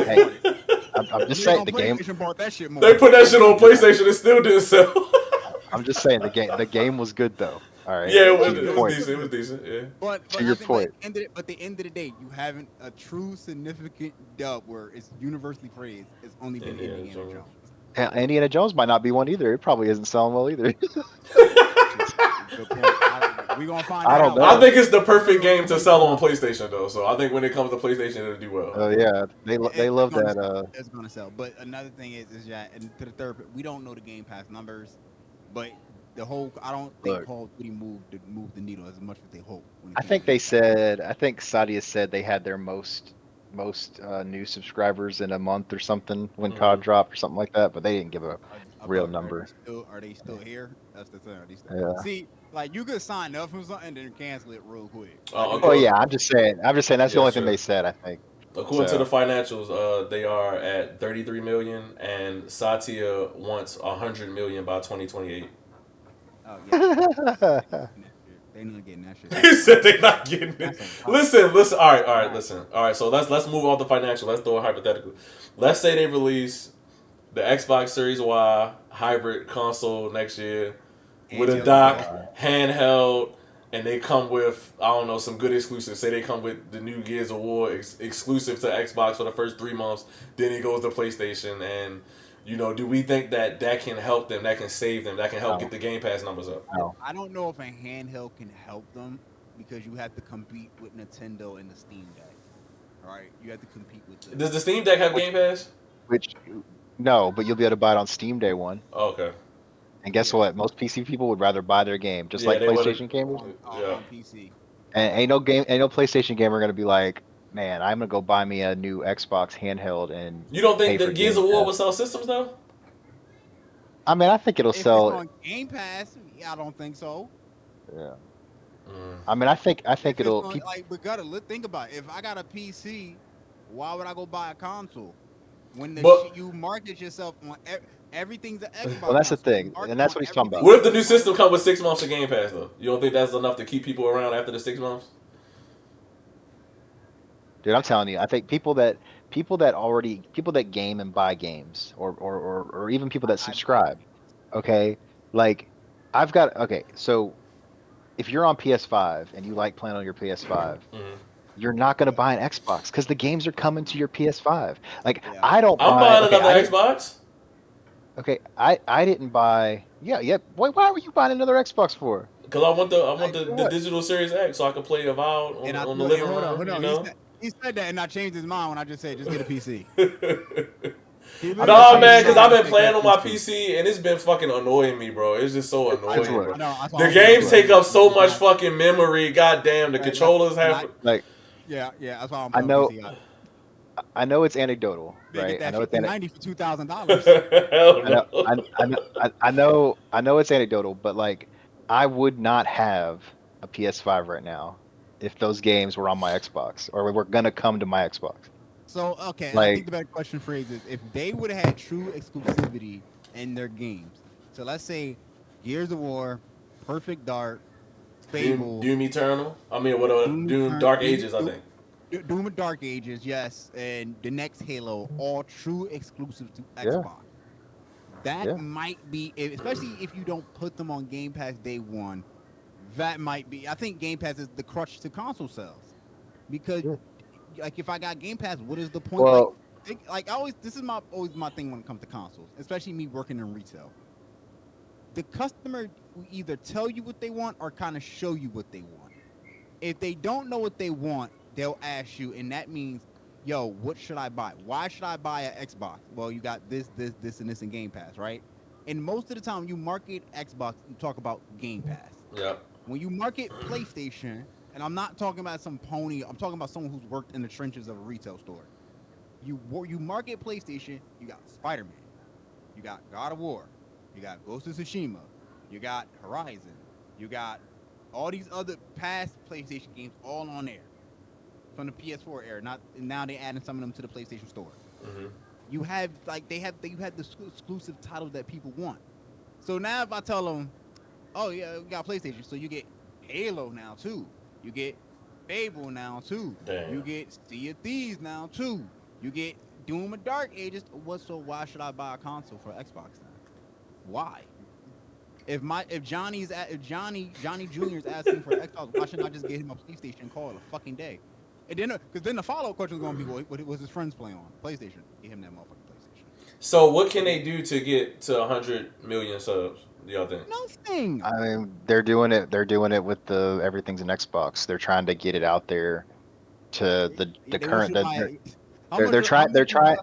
Hey, I'm just saying the game. Bought that shit more. They put that shit on PlayStation. It still didn't sell. I'm just saying the game was good though. All right. Yeah, it was decent. It was decent. Yeah. But to your point. At the end of the day, you haven't a true significant dub where it's universally praised. It's only been Indiana Jones. Indiana Jones might not be one either. It probably isn't selling well either. We gonna find I don't know. I think it's the perfect game to sell on PlayStation though. So I think when it comes to PlayStation, it'll do well. Oh yeah, they love that. It's gonna sell. But another thing is and to the third, we don't know the Game Pass numbers, but the whole I don't think Call of Duty moved the needle as much as they hope. I think Sadia said they had their most new subscribers in a month or something when COD dropped or something like that, but they didn't give a real number. Are they still here? That's the thing. See, like you could sign up for something and then cancel it real quick. Yeah, I'm just saying that's the only thing they said. I think. According to the financials, they are at 33 million, and Satya wants 100 million by 2028. Oh yeah. They not getting that shit. He said they not getting it. Listen. All right. So let's move off the financial. Let's throw a hypothetical. Let's say they release the Xbox Series Y hybrid console next year with a dock, handheld, and they come with some good exclusives. Say they come with the new Gears of War exclusive to Xbox for the first 3 months. Then it goes to PlayStation and. Do we think that can help them, that can save them, that can help get the Game Pass numbers up? No. I don't know if a handheld can help them because you have to compete with Nintendo and the Steam Deck. All right, you have to compete with them. Does the Steam Deck have Game Pass? No, but you'll be able to buy it on Steam Day One. Oh, okay. And guess what? Most PC people would rather buy their game, just like PlayStation gamers. On PC. And ain't no PlayStation gamer gonna be like, man, I'm gonna go buy me a new Xbox handheld and. You don't think that Gears of War will sell systems though? I mean, I think it'll sell. It's on Game Pass, I don't think so. Yeah. I mean, I think it'll. We gotta think about it. If I got a PC, why would I go buy a console? When you market yourself on everything's an Xbox. Well, that's the thing, and that's what he's talking about. What if the new system comes with 6 months of Game Pass though? You don't think that's enough to keep people around after the 6 months? Dude, I'm telling you, I think people that game and buy games, or even people that subscribe, okay, like so if you're on PS5 and you like playing on your PS5, you're not gonna buy an Xbox because the games are coming to your PS5. Like I'm buying another Xbox. Okay, I didn't buy. Yeah. Why were you buying another Xbox for? Because I want the digital Series X so I can play Avowed on the living room. He said that and I changed his mind when I just said just get a PC. Nah, man, because I've been playing on my PC and it's been fucking annoying me, bro. It's just so annoying. The games take up so much fucking memory. Goddamn, the controllers have Yeah. That's why I'm I know. PC. I know it's anecdotal, They get right? I that know it's 5090 for $2,000. Hell I know, no. I know it's anecdotal, but like, I would not have a PS5 right now if those games were on my Xbox or were gonna come to my Xbox. So okay, I think Like, the better question phrase is if they would have had true exclusivity in their games. So let's say Gears of War, Perfect Dark, Fable, Doom Eternal. I mean, what? Doom, Doom Etern- Dark Doom, Ages. I think. Doom and Dark Ages, yes, and the next Halo, all true exclusive to yeah, Xbox. That yeah, might be, especially if you don't put them on Game Pass day one. That might be. I think Game Pass is the crutch to console sales because, yeah. like, if I got Game Pass, what is the point? Well, Like always, this is my always my thing when it comes to consoles, especially me working in retail. The customer will either tell you what they want or kind of show you what they want. If they don't know what they want, they'll ask you, and that means, yo, what should I buy? Why should I buy an Xbox? Well, you got this, and this in Game Pass, right? And most of the time, you market Xbox, you talk about Game Pass. Yeah. When you market PlayStation, and I'm not talking about some pony, I'm talking about someone who's worked in the trenches of a retail store. You market PlayStation, you got Spider-Man, you got God of War, you got Ghost of Tsushima, you got Horizon, you got all these other past PlayStation games all on there from the PS4 era. Not now they adding some of them to the PlayStation Store. Mm-hmm. You have like you had the exclusive titles that people want. So now if I tell them, oh yeah, we got PlayStation, so you get Halo now too, you get Fable now too, Damn. you get Sea of Thieves now too, you get Doom and Dark Ages. What? So why should I buy a console for Xbox then? Why? If Johnny Jr. is asking for Xbox, why shouldn't I just get him a PlayStation and call it a fucking day? And then because then the follow up question is going to be, what was his friends playing on PlayStation? Get him that motherfucking PlayStation. So what can they do to get to 100 million subs? Do y'all think? Nothing. I mean, they're doing it. They're doing it with the everything's an Xbox. They're trying to get it out there to the They want current. you to buy. How They're much? they're How trying much? they're trying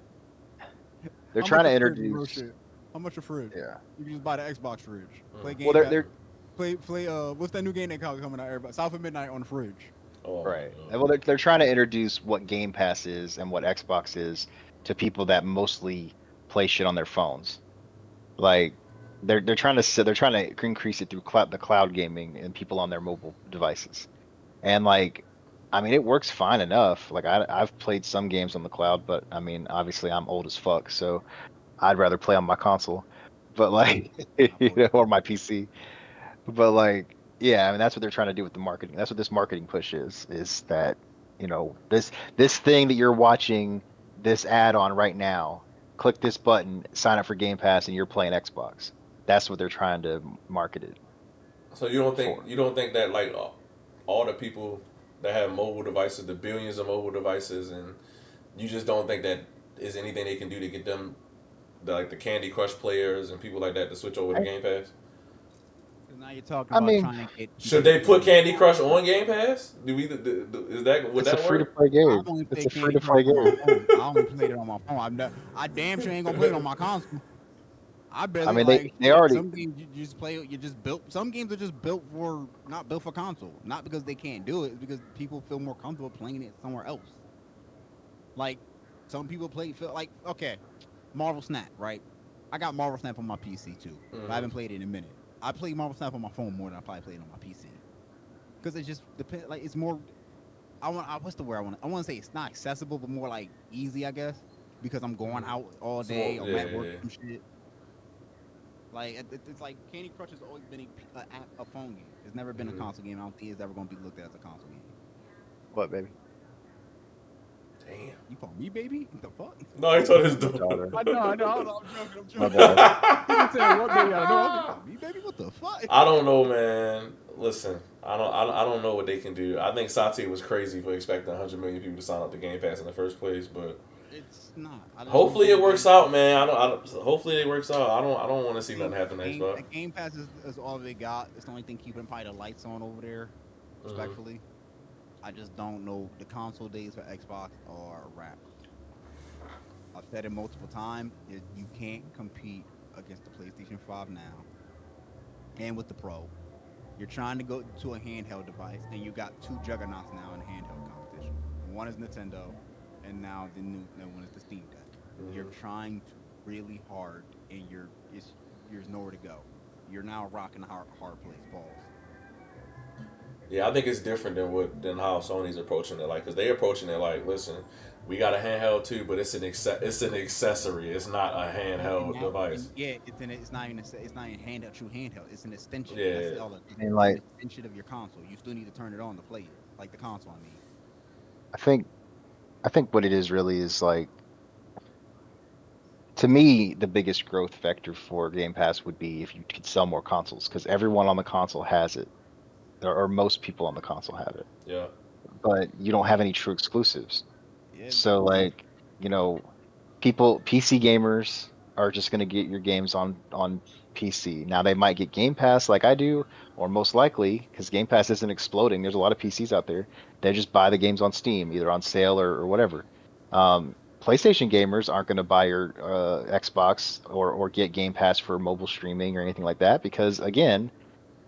they're How trying much to a fridge? Real introduce. shit. How much a fridge? Yeah. You can just buy the Xbox fridge. Play Well, Game they're Pass. they're Play. What's that new game they call coming out? Everybody. South of Midnight on the fridge. Oh, right. no. Well, they're trying to introduce what Game Pass is and what Xbox is to people that mostly play shit on their phones. Like they're trying to increase it through the cloud gaming and people on their mobile devices. And like, I mean, it works fine enough. Like I've played some games on the cloud, but I mean, obviously I'm old as fuck, so I'd rather play on my console. But like, or my PC. But like, yeah, I mean, that's what they're trying to do with the marketing. That's what this marketing push is that, this thing that you're watching this ad on right now, click this button, sign up for Game Pass, and you're playing Xbox. That's what they're trying to market it So for. you don't think that like all the people that have mobile devices, the billions of mobile devices, and you just don't think that is anything they can do to get them, like the Candy Crush players and people like that, to switch over to I, Game Pass? Now you're talking I about mean, trying to get Should people they put to. Candy Crush on Game Pass? Is that would it's a that free to work? play I game. only It's play a free Candy to Crush play on my game. phone. I only played it on my phone. I damn sure ain't gonna play it on my console. I I barely mean, like they already. some games you just play. You just built. Some games are just built for not built for console. Not because they can't do it. It's because people feel more comfortable playing it somewhere else. Like some people feel like okay, Marvel Snap, right? I got Marvel Snap on my PC too, but I Mm-hmm. haven't played it in a minute. I play Marvel Snap on my phone more than I probably played it on my PC because it just depends. Like it's more. What's the word I want? I want to say it's not accessible, but more like easy, I guess, because I'm going out all day. I'm at work and shit. Like it's like Candy Crush has always been a phone game. It's never been a Mm-hmm. console game. I don't think it's ever going to be looked at as a console game. What, baby? Damn. You call me baby? What the fuck? No, he told his My daughter. daughter. I know. I'm joking. My I'm joking. bad. He just said what baby? I know. You call me baby? What the fuck? I don't know, man. Listen, I don't know what they can do. I think Satya was crazy for expecting 100 million people to sign up to Game Pass in the first place, but It's not. hopefully it works out, man. Hopefully it works out. I don't want to see nothing happen to Xbox. Game Pass is all they got. It's the only thing keeping probably the lights on over there. Respectfully, I just don't know. The console days for Xbox are a wrap. I've said it multiple times. You can't compete against the PlayStation 5 now, and with the Pro. You're trying to go to a handheld device, and you got two juggernauts now in handheld competition. One is Nintendo, and now the new one is the Steam Deck. You're Mm-hmm. trying really hard, and there's nowhere to go. You're now rocking a hard place. Pause. Yeah, I think it's different than how Sony's approaching it. Like, cause they approaching it like, listen, we got a handheld too, but it's an accessory. It's not a And handheld now, and device. yeah, it's not even it's not even handheld, true handheld. It's an extension. That's Yeah, all it is. I mean, It's an like, extension of your console. You still need to turn it on to play it, like the console. I mean, I think I think what it is really is like, to me, the biggest growth vector for Game Pass would be if you could sell more consoles, because everyone on the console has it, or most people on the console have it, yeah. but you don't have any true exclusives. yeah, So like, you know, PC gamers are just going to get your games on PC. Now they might get Game Pass like I do, or most likely, because Game Pass isn't exploding, there's a lot of PCs out there. They just buy the games on Steam, either on sale or whatever. PlayStation gamers aren't going to buy your Xbox or get Game Pass for mobile streaming or anything like that because again,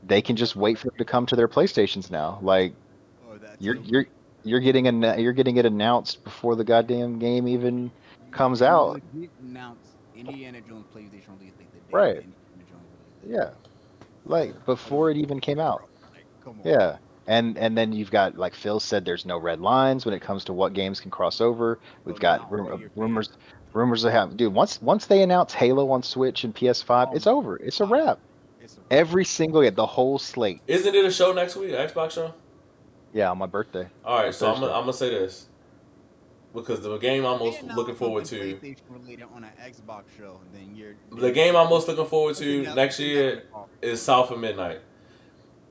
they can just wait for them to come to their PlayStations now. Like or that you're too. you're you're getting it announced before the goddamn game even comes You out. legit announce Indiana Jones PlayStation release date the day of the Right. Indiana Jones release date. Yeah. Like What are we before it even doing, came out. bro? Like, come on, Yeah. man. And then you've got, like Phil said, there's no red lines when it comes to what games can cross over. So We've got now all your fans, rumors that have, dude, once they announce Halo on Switch and PS5, oh it's my over. It's a god, wrap. it's a wrap. Every single, yeah, the whole slate. Isn't it a show next week? An Xbox show. Yeah, on my birthday All right, on so Thursday. I'm gonna say this because the game I'm They most looking announce forward something to, PlayStation related on an Xbox show, then the game I'm most looking forward to put next that on year the call. is South of Midnight.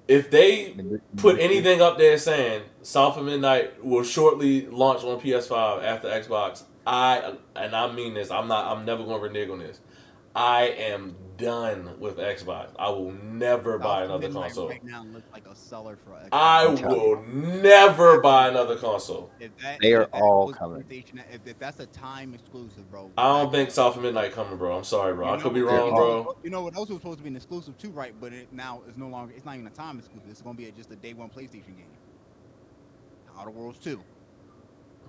If they put Mitsu. anything up there saying South of Midnight will shortly launch on PS5 after Xbox, I mean this. I'm never going to renege on this. I am done with Xbox. I will never South buy of another Midnight console. right now looks like a seller for I Xbox. I'm telling you, will never buy another console. they are If that all goes to coming. PlayStation, if that's a time exclusive, bro, I that don't think South of Midnight coming, bro. I'm sorry, bro. you I could be know, They're wrong, all. bro. you know what else was supposed to be an exclusive too, right? But now it's no longer. It's not even a time exclusive. It's gonna be just a day one PlayStation game. Outer Worlds 2.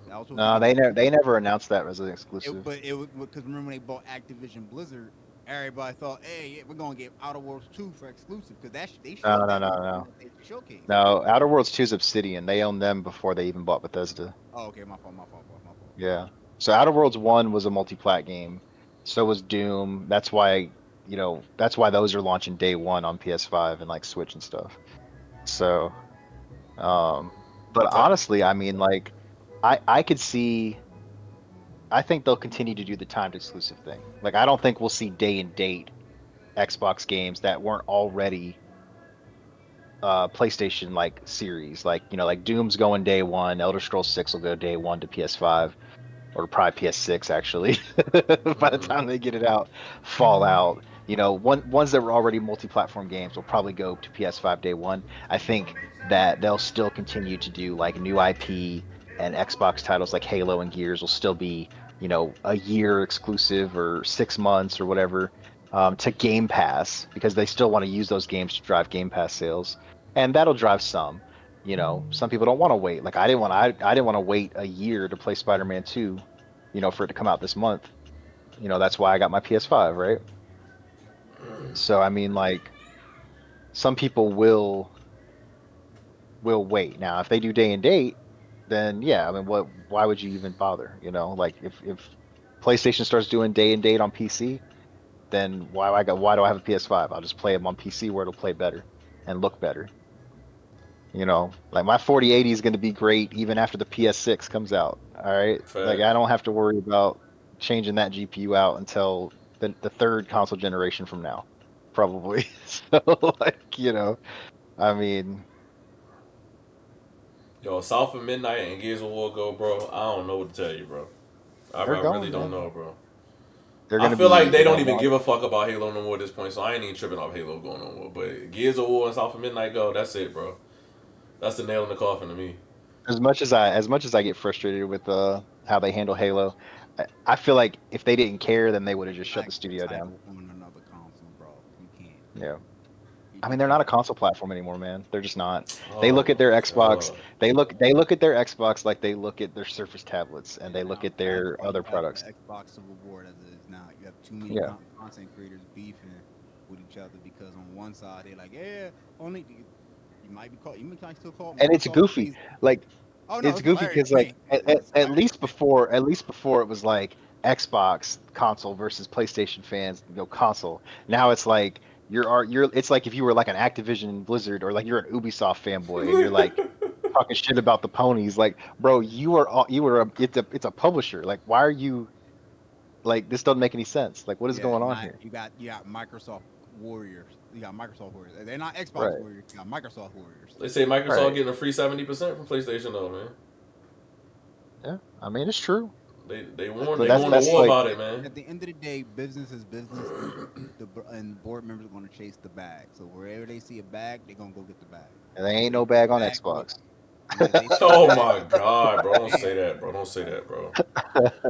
That was supposed to No, be an they exclusive. never announced that as an exclusive. But it was because remember when they bought Activision Blizzard, everybody thought, hey, yeah, we're gonna get Outer Worlds 2 for exclusive because they No, showed no, that no, on no. the showcase. No, Outer Worlds 2 is Obsidian. They own them before they even bought Bethesda. Oh, okay, my fault, my fault, my fault. Yeah. So Outer Worlds 1 was a multi-plat game. So was Doom. That's why those are launching day one on PS5 and like Switch and stuff. So, um, but Ta- honestly, I mean, like, I could see. I think they'll continue to do the timed exclusive thing. Like, I don't think we'll see day and date Xbox games that weren't already PlayStation like series. Like, like Doom's going day one, Elder Scrolls 6 will go day one to PS5 or probably PS6 actually by the mhm. time they get it out. Fallout, ones that were already multi-platform games will probably go to PS5 day one. I think that they'll still continue to do like new IP, and Xbox titles like Halo and Gears will still be, a year exclusive or 6 months or whatever, to Game Pass because they still want to use those games to drive Game Pass sales, and that'll drive some. Some people don't want to wait. Like I didn't want to wait a year to play Spider-Man 2, for it to come out this month. That's why I got my PS5, right? So I mean, like, some people will wait. Now, if they do day and date, then yeah, I mean, why would you even bother? Like if PlayStation starts doing day and date on PC, then why do I have a PS5? I'll just play them on PC where it'll play better and look better. Like my 4080 is going to be great even after the PS6 comes out. All right. Like I Facts. don't have to worry about changing that GPU out until the third console generation from now, probably. So like, I mean, Yo, South of Midnight and Gears of War go, bro. I don't know what to tell you, bro. they're I really going, don't man. know, bro. They're I gonna feel like be they they're don't gonna even launch give a fuck about Halo no more at this point, so I ain't even tripping off Halo going no more. But Gears of War and South of Midnight go, that's it, bro. That's the nail in the coffin to me. as much as I get frustrated with how they handle Halo. I feel like if they didn't care, then they would have just shut Like the the studio down. title on another console, bro. You can't. Yeah. I mean, they're not a console platform anymore, man. They're just not. They Oh look at their my Xbox. god. They look at their Xbox like they look at their Surface tablets, and they look Now at that's their why you other have the products. Xbox Civil War as it is now. You have too many Yeah, content creators beefing with each other because on one side they're like, yeah, only you might be called, you might still call and it's Microsoft goofy. based. Like Oh no, it's it's goofy hilarious because to like me. at, It's at hilarious. least before it was like Xbox console versus PlayStation fans console. Now it's like you're it's like if you were like an Activision Blizzard or like you're an Ubisoft fanboy and you're like talking shit about the ponies. Like, bro, it's a publisher. Like, why are you like this? Doesn't make any sense. Like, what is Yeah, going on not here? you got Microsoft Warriors. You got Microsoft Warriors. They're not Xbox Right, Warriors. You got Microsoft Warriors. They say Microsoft right. getting a free 70% from PlayStation though, man. Yeah, I mean it's true, They At warned the but they end of that's the going to that's war day, like about it, man. at the end of the day, business is business, and and board members are going to chase the bag. So wherever they see a bag, they're gonna go get the bag. there And if ain't they no see a bag on bag with, Xbox. and if they see a Oh bag, my god, bro! Don't say damn, that, bro. Don't say that, bro.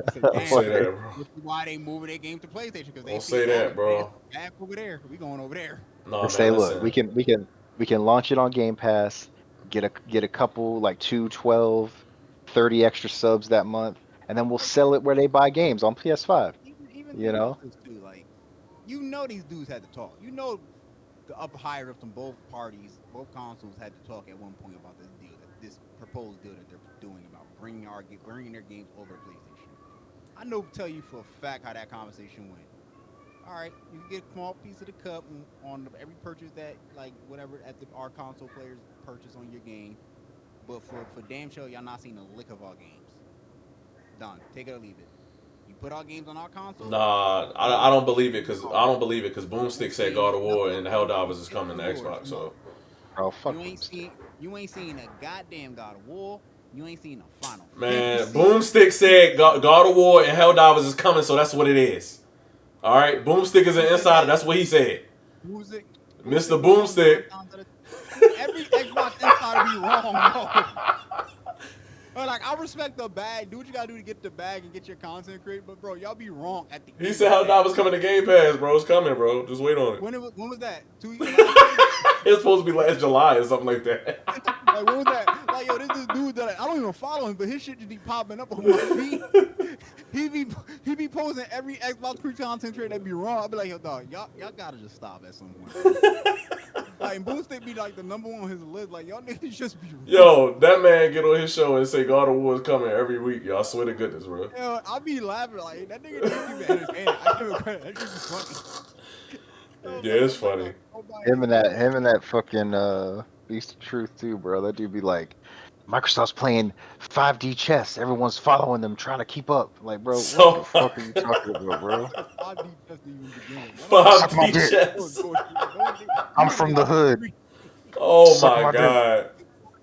they say, Don't damn, say Like, that, bro. this is why they moving their game to PlayStation because they Don't see, say oh, that, man, bro. bag over there, we going over there. they Nah, man. say, look, we Listen. can we can we can launch it on Game Pass, get a couple like 2, 12, 30 extra subs that month, and then we'll But sell it where they buy games on PS5. even You think about know? this too, like these dudes had to talk. The upper higher ups on both parties, both consoles had to talk at one point about this proposed deal that they're doing about bringing their games over to PlayStation. I know tell you for a fact how that conversation went. All right, you can get a small piece of the cut on every purchase that like whatever at our console players purchase on your game, but for damn sure y'all not seeing a lick of our games. Done. Take it or leave it. You put our games on our console, Nah, you I ain't don't believe it seeing because ours. You Boomstick ain't said seeing God of War nothing and on Helldivers is it's coming to yours. Xbox. So Oh, You fuck ain't Boomstick. seen you ain't seen a goddamn God of War. You ain't seen a Final man, Fantasy. Boomstick You said ain't seen God of War and Helldivers is coming. So that's what it is. All right, Boomstick is an who said insider. that? That's what he said. Music. Mister Music wrong Boomstick. 9 times out of every Xbox insider be wrong, bro. But like I respect the bag. Do what you gotta do to get the bag and get your content created. But bro, y'all be wrong at the He end of said the day. Helldivers coming to Game Pass, bro. It's coming, bro. Just wait on it. When was that? Last year? It's supposed to be last July or something like that. Like when was that? Like yo, this dude that I don't even follow him, but his shit just be popping up on my feed. he be he be posting every Xbox pre content trade that be wrong. I be like, yo, dog, y'all gotta just stop at some point, bro. Like Boomstick be like the number one on his list. Like y'all niggas just be wrong. Yo, that man get on his show and say God of War is coming every week. Y'all swear to goodness, bro. Yo, I be laughing like that nigga do keep it entertaining. I give him credit. That shit be funny. Yo, Yeah, but it's I'm like, funny. nobody Him ain't and gonna that do him and shit. that fucking Beast of Truth too, bro. That dude be like, Microsoft's playing 5D chess. Everyone's following them, trying to keep up. Like, bro, what the So fuck are you talking about, bro? What is 5D chess to even begin with? Y'all don't even Suck my 5D dick. doing chess. bullshit. No, I'm you from niggas the ain't hood. free. Oh Suck my my dick. god.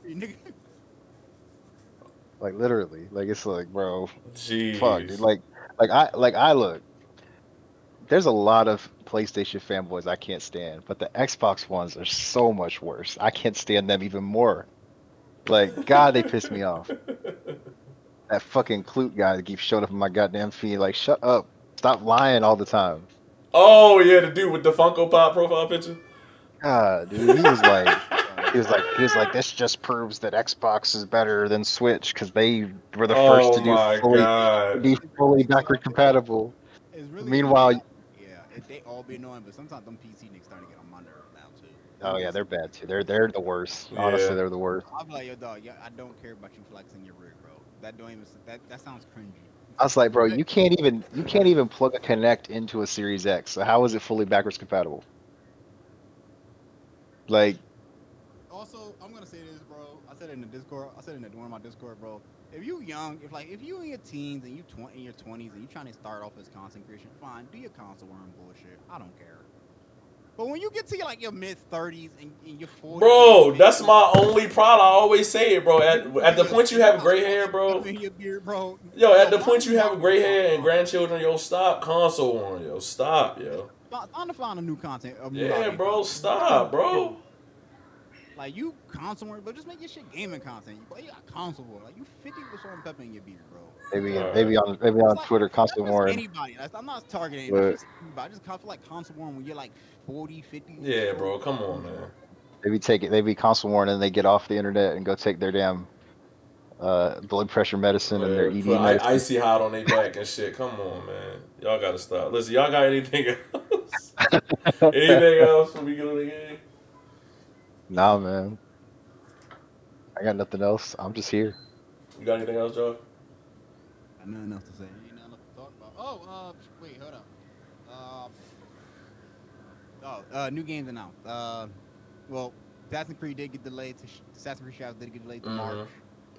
Nigga. Like literally. Like it's like, bro, fuck, dude. Jeez. Like I look. There's a lot of PlayStation fanboys I can't stand, but the Xbox ones are so much worse. I can't stand them even more. Like, God, they piss me off. That fucking Clute guy that keeps showing up in my goddamn feed. Like, shut up. Stop lying all the time. Oh yeah, the dude with the Funko Pop profile picture. God, dude, he was like, Yo, this just proves that Xbox is better than Switch because they were the first Oh to do my it's fully really, god. Xbox. backward compatible. It's really annoying. Meanwhile, Yeah, they all be annoying, but sometimes them PC niggas starting to get on my nerves now too. Them oh yeah, they're PC bad niggas. too. They're the worst. Honestly, Yeah. they're the worst. I'm like, yo, dog, yeah, I don't care about you flexing your rig, bro. That don't even that sounds cringy. I was like, bro, you can't even plug a Connect into a Series X. So how is it fully backwards compatible? Like, Also, I'm gonna say this, bro. I said it in the Discord. I said it in one of my Discord, bro. If you young, if you in your teens and in your 20s and you trying to start off as content creation, fine, do your console wearing bullshit. I don't care. But when you get to your mid 30s and your 40s and your Bro, that's 50s, my only problem. I always say it, bro. you At the point you have got gray sweat hair, bro. in your beard, bro. Yo, at Yo, the find point a you new have hobby to gray start hair and on. grandchildren, yo, stop console on, yo. Stop, yo. Time to find a new Yeah, hobby to bro, follow. Stop being stop, bro. Like you console war, but just make your shit gaming content. You play a console war. Like you 50 with salt and pepper in your beard, bro. Maybe It's on like Twitter, that's constant just warring. anybody. I'm not targeting. That's But just anybody. I just feel like console war when you're like 40, 50. Yeah, So bro. Come on, man. they be constant warring, and they get off the internet and go take their damn blood pressure medicine and their Put ED medicine. icy hot on their back and shit. Come on, man. Y'all gotta stop. Listen, y'all got anything else? Anything else when we get on the game? Nah, man, I got nothing else. I'm just here. You got anything else, Joe? got nothing else to say. Ain't nothing else to talk about. Oh, wait, hold up. New games announced. Well, Assassin's Creed did get delayed to Assassin's Creed Shadows did get delayed to March.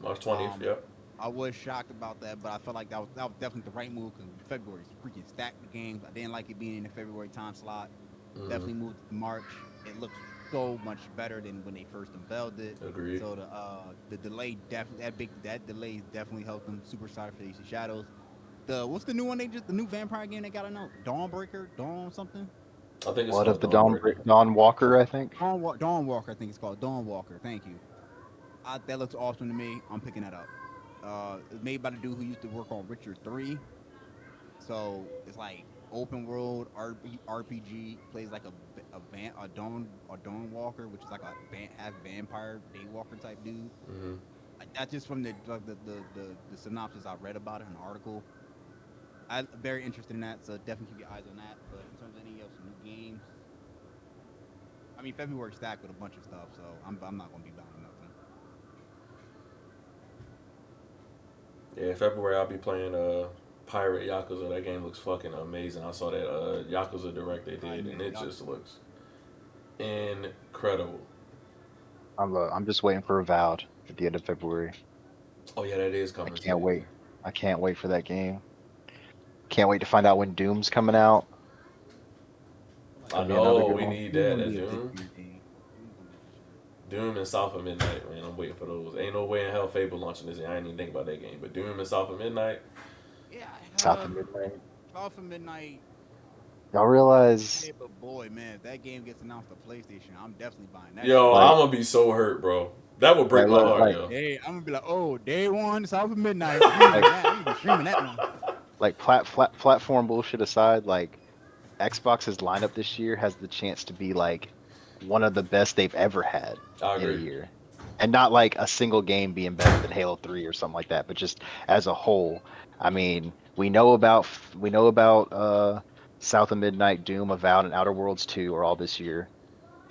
March 20th. Yep. I was shocked about that, but I felt like that was definitely the right move because February is freaking stacked with games. I didn't like it being in the February time slot. Definitely moved to March. It looks so much better than when they first unveiled it. Agreed. So the delay definitely that delay definitely helped them. Super excited for AC Shadows. What's the new one the new vampire game they got announced? Dawn something. I think it's Blood of called the Dawn Walker, I think. Dawn Walker, I think it's called Dawn Walker. Thank you. That looks awesome to me. I'm picking that up. It's made by the dude who used to work on Witcher 3. So it's like open world RPG. Plays like a Dawn Walker, which is like a half vampire daywalker type dude. Like, that's just from the synopsis I read about it in an article. I'm very interested in that, so definitely keep your eyes on that. But in terms of any else new games, I mean February stacked with a bunch of stuff, so I'm not gonna be buying nothing. Yeah, February I'll be playing Pirate Yakuza. That game looks fucking amazing. I saw that Yakuza Direct they did, and it just looks incredible. I'm just waiting for Avowed at the end of February. Oh yeah, that is coming. I can't wait. I can't wait for that game. Can't wait to find out when Doom's coming out. I know we need that. Doom and South of Midnight, man. I'm waiting for those. Ain't no way in hell Fable launching this. I ain't even think about that game. But Doom and South of Midnight. Yeah. South of Midnight. South of Midnight. Y'all realize? Yeah, but boy, man, if that game gets announced for PlayStation, I'm definitely buying that. Yo, I'm gonna be so hurt, bro. That would break my heart, yo. Hey, I'm gonna be like, oh, day one, South of Midnight. I'm be streaming that one. Like platform bullshit aside, like Xbox's lineup this year has the chance to be like one of the best they've ever had in a year, and not like a single game being better than Halo 3 or something like that, but just as a whole. I mean, we know about South of Midnight, Doom, Avowed, and Outer Worlds 2 are all this year.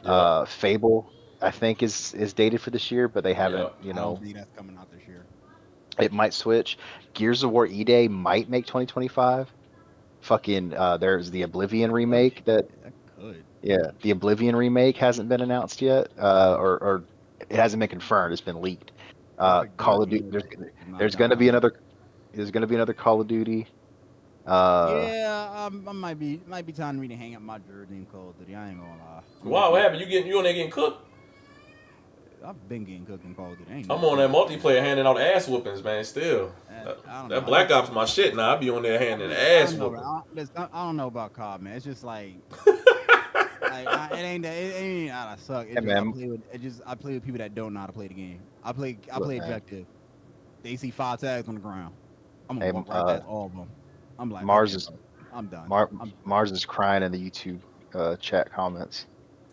Yep. Fable, I think, is dated for this year, but they haven't. You know, I don't think that's coming out this year. It might switch. Gears of War E-Day might make 2025. Fucking, there's the Oblivion remake that could. Yeah, the Oblivion remake hasn't been announced yet, or it hasn't been confirmed. It's been leaked. Call of Duty. There's going to be another. There's going to be another Call of Duty. Yeah, I might be time for me to hang up my jersey in Call of Duty. I ain't gonna lie. Wow, what happened? You on there getting cooked? I've been getting cooked in Call of Duty. I'm on that multiplayer handing out ass whoopings, man. Still, that Black Ops my shit. Now I be on there handing ass whoopings. I don't know about COD, man. It's just like, it ain't I suck. I play with people that don't know how to play the game. I play objective. They see 5 tags on the ground. I'm gonna walk right past all of them. I'm like, I'm done. Mars is crying in the YouTube chat comments.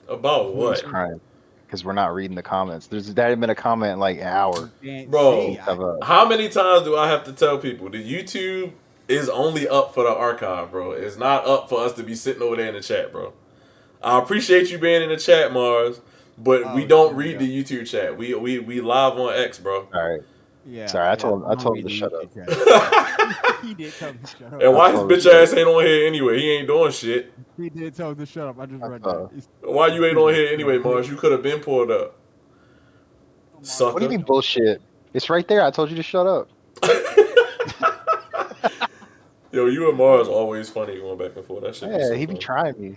About what? He's crying because we're not reading the comments. There hadn't been a comment in like an hour. Bro, how many times do I have to tell people the YouTube is only up for the archive, bro? It's not up for us to be sitting over there in the chat, bro. I appreciate you being in the chat, Mars, but we don't read the YouTube chat. We live on X, bro. All right. Yeah. Sorry, I told him to shut up. He did tell me to shut up. And why his bitch ass ain't on here anyway? He ain't doing shit. He did tell me to shut up. I just read that. Why you ain't on here anyway, Mars? You could have been pulled up. Sucker. What do you mean bullshit? It's right there. I told you to shut up. Yo, you and Mars always funny going back and forth. That shit. Yeah, he be trying me.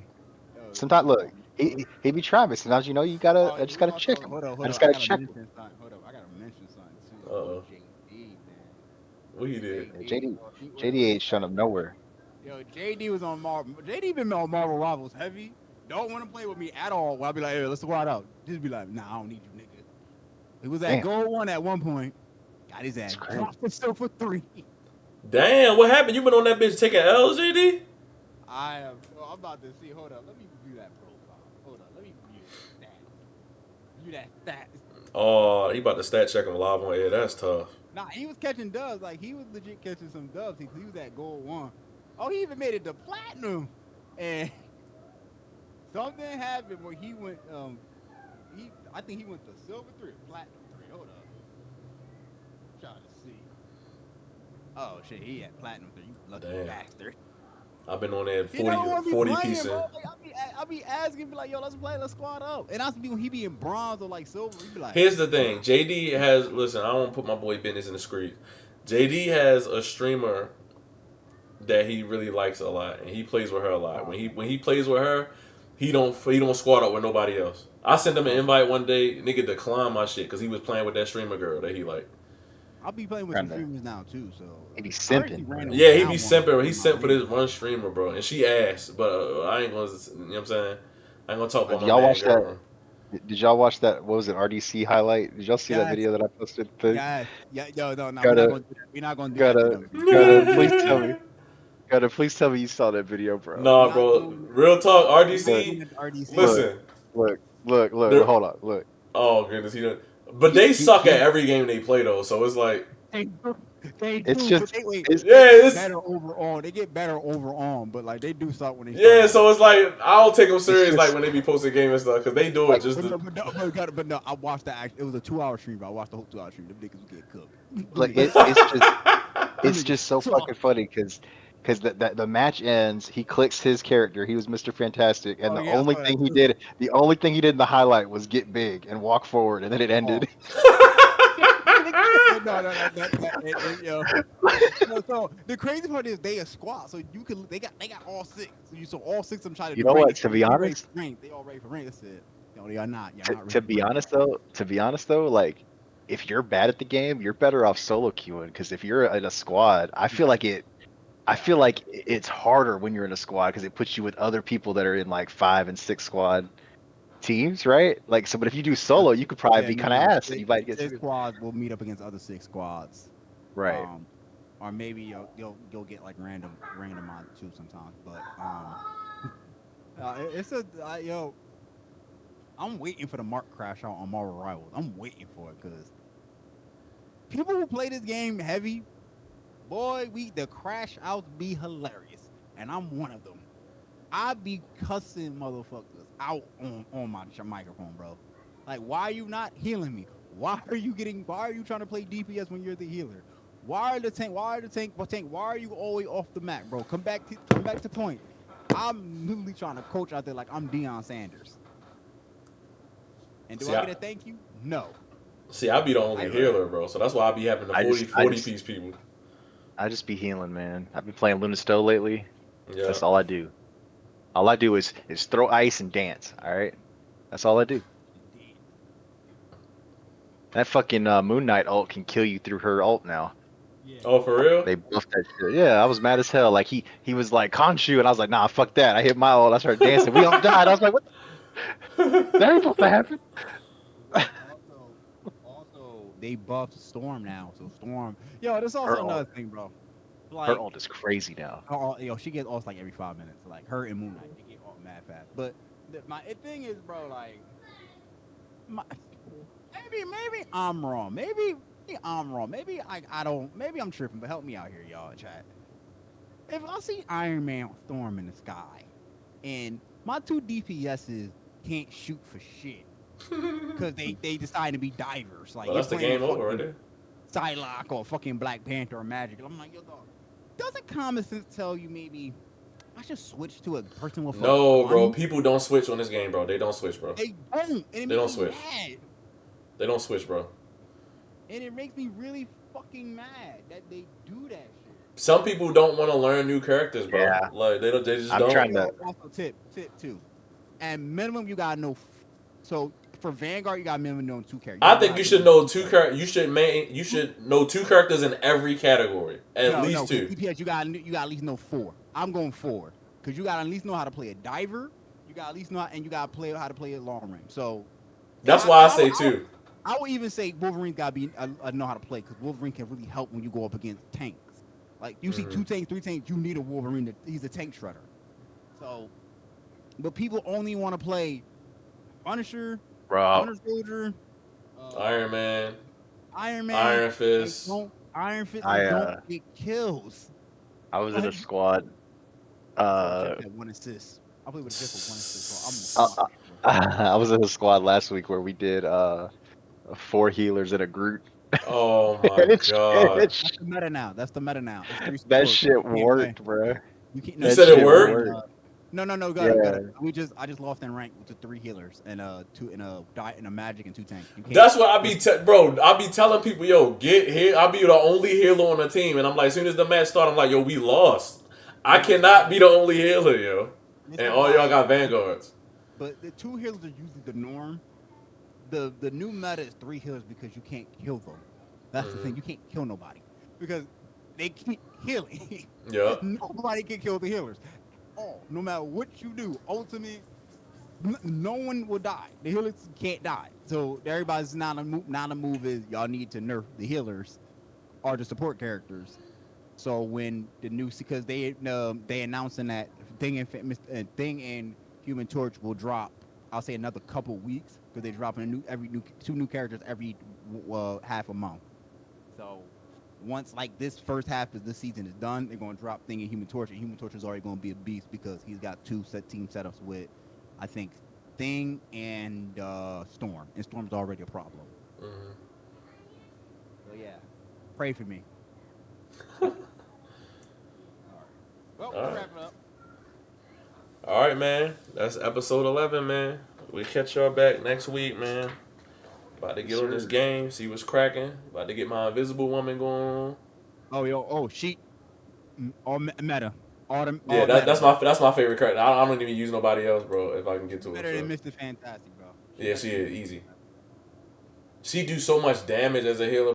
Sometimes look, he be trying me. Sometimes I just gotta check him. I just gotta check him. Hold up, I gotta mention something too. Uh-oh. What he did? JD ain't showing up nowhere. Yo, JD was on Marvel. JD been on Marvel Rivals heavy, don't want to play with me at all. Well, I'll be like, hey, let's squad out. Just be like, nah, I don't need you, nigga. He was at Damn. goal 1 at one point. Got his ass dropped himself for 3. Damn, what happened? You been on that bitch taking L's, JD? I am. I'm about to see. Hold up. Let me view that profile. Hold up. Let me view that. View that stats. Oh, he about to stat check him live on air. That's tough. Nah, he was catching dubs. Like, he was legit catching some dubs. He was at goal 1. Oh, he even made it to platinum. And something happened where he went. I think he went to silver 3 or platinum 3. Hold up. Trying to see. Oh shit, he at platinum 3. You lucky bastard. I've been on there 40 pieces. Like, I'll be asking, be like, yo, let's play, let's squad up. And I be when he be in bronze or like silver, he be like. Here's the thing, JD has. Listen, I don't want to put my boy business in the street. JD has a streamer that he really likes a lot, and he plays with her a lot. When he plays with her, he don't squad up with nobody else. I sent him an invite one day, nigga declined my shit because he was playing with that streamer girl that he liked. I'll be playing with some streamers now too, so he be simping. Yeah, he be simping. He sent for this one streamer, bro, and she asked, but I ain't gonna. You know what I'm saying? I ain't gonna talk about my man girl. Did y'all watch that? What was it? RDC highlight? Did y'all see that video that I posted? Yeah. Yo, no, we're not gonna do that. Gotta please tell me. Please tell me you saw that video, bro. Nah, bro. Real talk, RDC. Listen. Look. Hold on. Look. Oh goodness, he done. But they suck at every game they play though, so it's like. It's better overall. They get better overall, but like they do suck when they. Yeah, so it's like I don't take them serious like when they be posting game and stuff because they do it just. But no, I watched that. It was a 2-hour stream. I watched the whole 2-hour stream. Them niggas get cooked. Like it's just so fucking funny because the match ends. He clicks his character. He was Mr. Fantastic, and the only thing he did in the highlight was get big and walk forward, and then it ended. No. So the crazy part is they a squad, so they got all 6. So all 6 of them try to. You know what? To be honest, they all ready for rank. That's it. No, they are not. To be honest though, like if you're bad at the game, you're better off solo queuing because if you're in a squad, I feel like it's harder when you're in a squad because it puts you with other people that are in like 5 and 6 squad teams, right? Like so, but if you do solo, you could probably be kind of ass. You might get 6 squads will meet up against other 6 squads, right? Or maybe you'll get like random on too sometimes. But I'm waiting for the mark crash out on Marvel Rivals. I'm waiting for it because people who play this game heavy, boy, the crash outs be hilarious, and I'm one of them. I be cussing motherfuckers out on my microphone, bro. Like, why are you not healing me? Why are you trying to play DPS when you're the healer? Why are you always off the map, bro? Come back to point. I'm literally trying to coach out there like I'm Deion Sanders. And do I get a thank you? No. See, I be the only healer, bro. So that's why I be having the 40 piece people. I just be healing, man. I've been playing Luna Stowe lately. Yeah. That's all I do. All I do is throw ice and dance. All right, that's all I do. That fucking Moon Knight ult can kill you through her ult now. Yeah. Oh, for real? They buffed that shit. Yeah, I was mad as hell. Like he was like Khonshu, and I was like, nah, fuck that. I hit my ult. I started dancing. We all died. I was like, what? That ain't supposed to happen. Also, they buffed Storm now. So Storm, there's also another thing, bro. Like, her ult is crazy now. She gets ults like every 5 minutes. Like her and Moon Knight, they get ult mad fast. But my thing is, bro, like, maybe I'm wrong. Maybe I'm wrong. Maybe I don't. Maybe I'm tripping. But help me out here, y'all, chat. If I see Iron Man Storm in the sky, and my 2 DPSs can't shoot for shit because they decide to be divers, like that's the game over, right there. Psylocke or fucking Black Panther or Magic. I'm like, yo, dog. Doesn't common sense tell you maybe I should switch to a person with No, bro. People don't switch on this game, bro. They don't switch, bro. They don't. They don't switch. They don't switch, bro. And it makes me really fucking mad that they do that shit. Some people don't want to learn new characters, bro. Yeah. Like they just don't. Trying to. Also, tip too. And minimum, you gotta know. So for Vanguard, you got minimum know 2 characters. I think you should know 2 characters. You should know 2 characters in every category. At least 2. DPS, you got at least know 4. I'm going 4 because you got to at least know how to play a diver. You got at least know, and you got to play how to play it long range. So That's why I say too. I would even say Wolverine's got to be know how to play because Wolverine can really help when you go up against tanks. Like you see 2 tanks, 3 tanks, you need a Wolverine. He's a tank shredder. So, but people only want to play Punisher, Winter Soldier, Iron Man, Iron Fist. Iron Fist don't get kills. I was in a squad. 1 assist. I played with Jeff for 1 assist. So I was in a squad last week where we did 4 healers in a group. Oh my god! That's the meta now. That shit worked, bro. You said it worked? No. Got it. I just lost in rank with the 3 healers and 2 in a magic and 2 tanks. That's what I be I be telling people, yo, get here. I'll be the only healer on the team, and I'm like, as soon as the match starts, I'm like, yo, we lost. I cannot be the only healer, yo. And all y'all got vanguards. But the 2 healers are usually the norm. The new meta is 3 healers because you can't kill them. That's the thing. You can't kill nobody because they keep healing. Yeah. Nobody can kill the healers. No matter what you do, ultimately, no one will die. The healers can't die. So everybody's not a move is y'all need to nerf the healers or the support characters. So when the new because they announcing that Thing and Human Torch will drop. I'll say another couple weeks because they're dropping 2 new characters every half a month. So once like this first half of this season is done, they're gonna drop Thing and Human Torch, and Human Torch is already gonna be a beast because he's got 2 team setups with, I think, Thing and Storm, and Storm's already a problem. So yeah, pray for me. All right. Well, we'll wrap it up. All right, man. That's episode 11, man. We'll catch y'all back next week, man. About to get on this game, see what's cracking. About to get my Invisible Woman going on. She, all meta. That's my favorite character. I don't even use nobody else, bro. If I can get to better than Mr. Fantastic, bro. Yeah, she is easy. She do so much damage as a healer.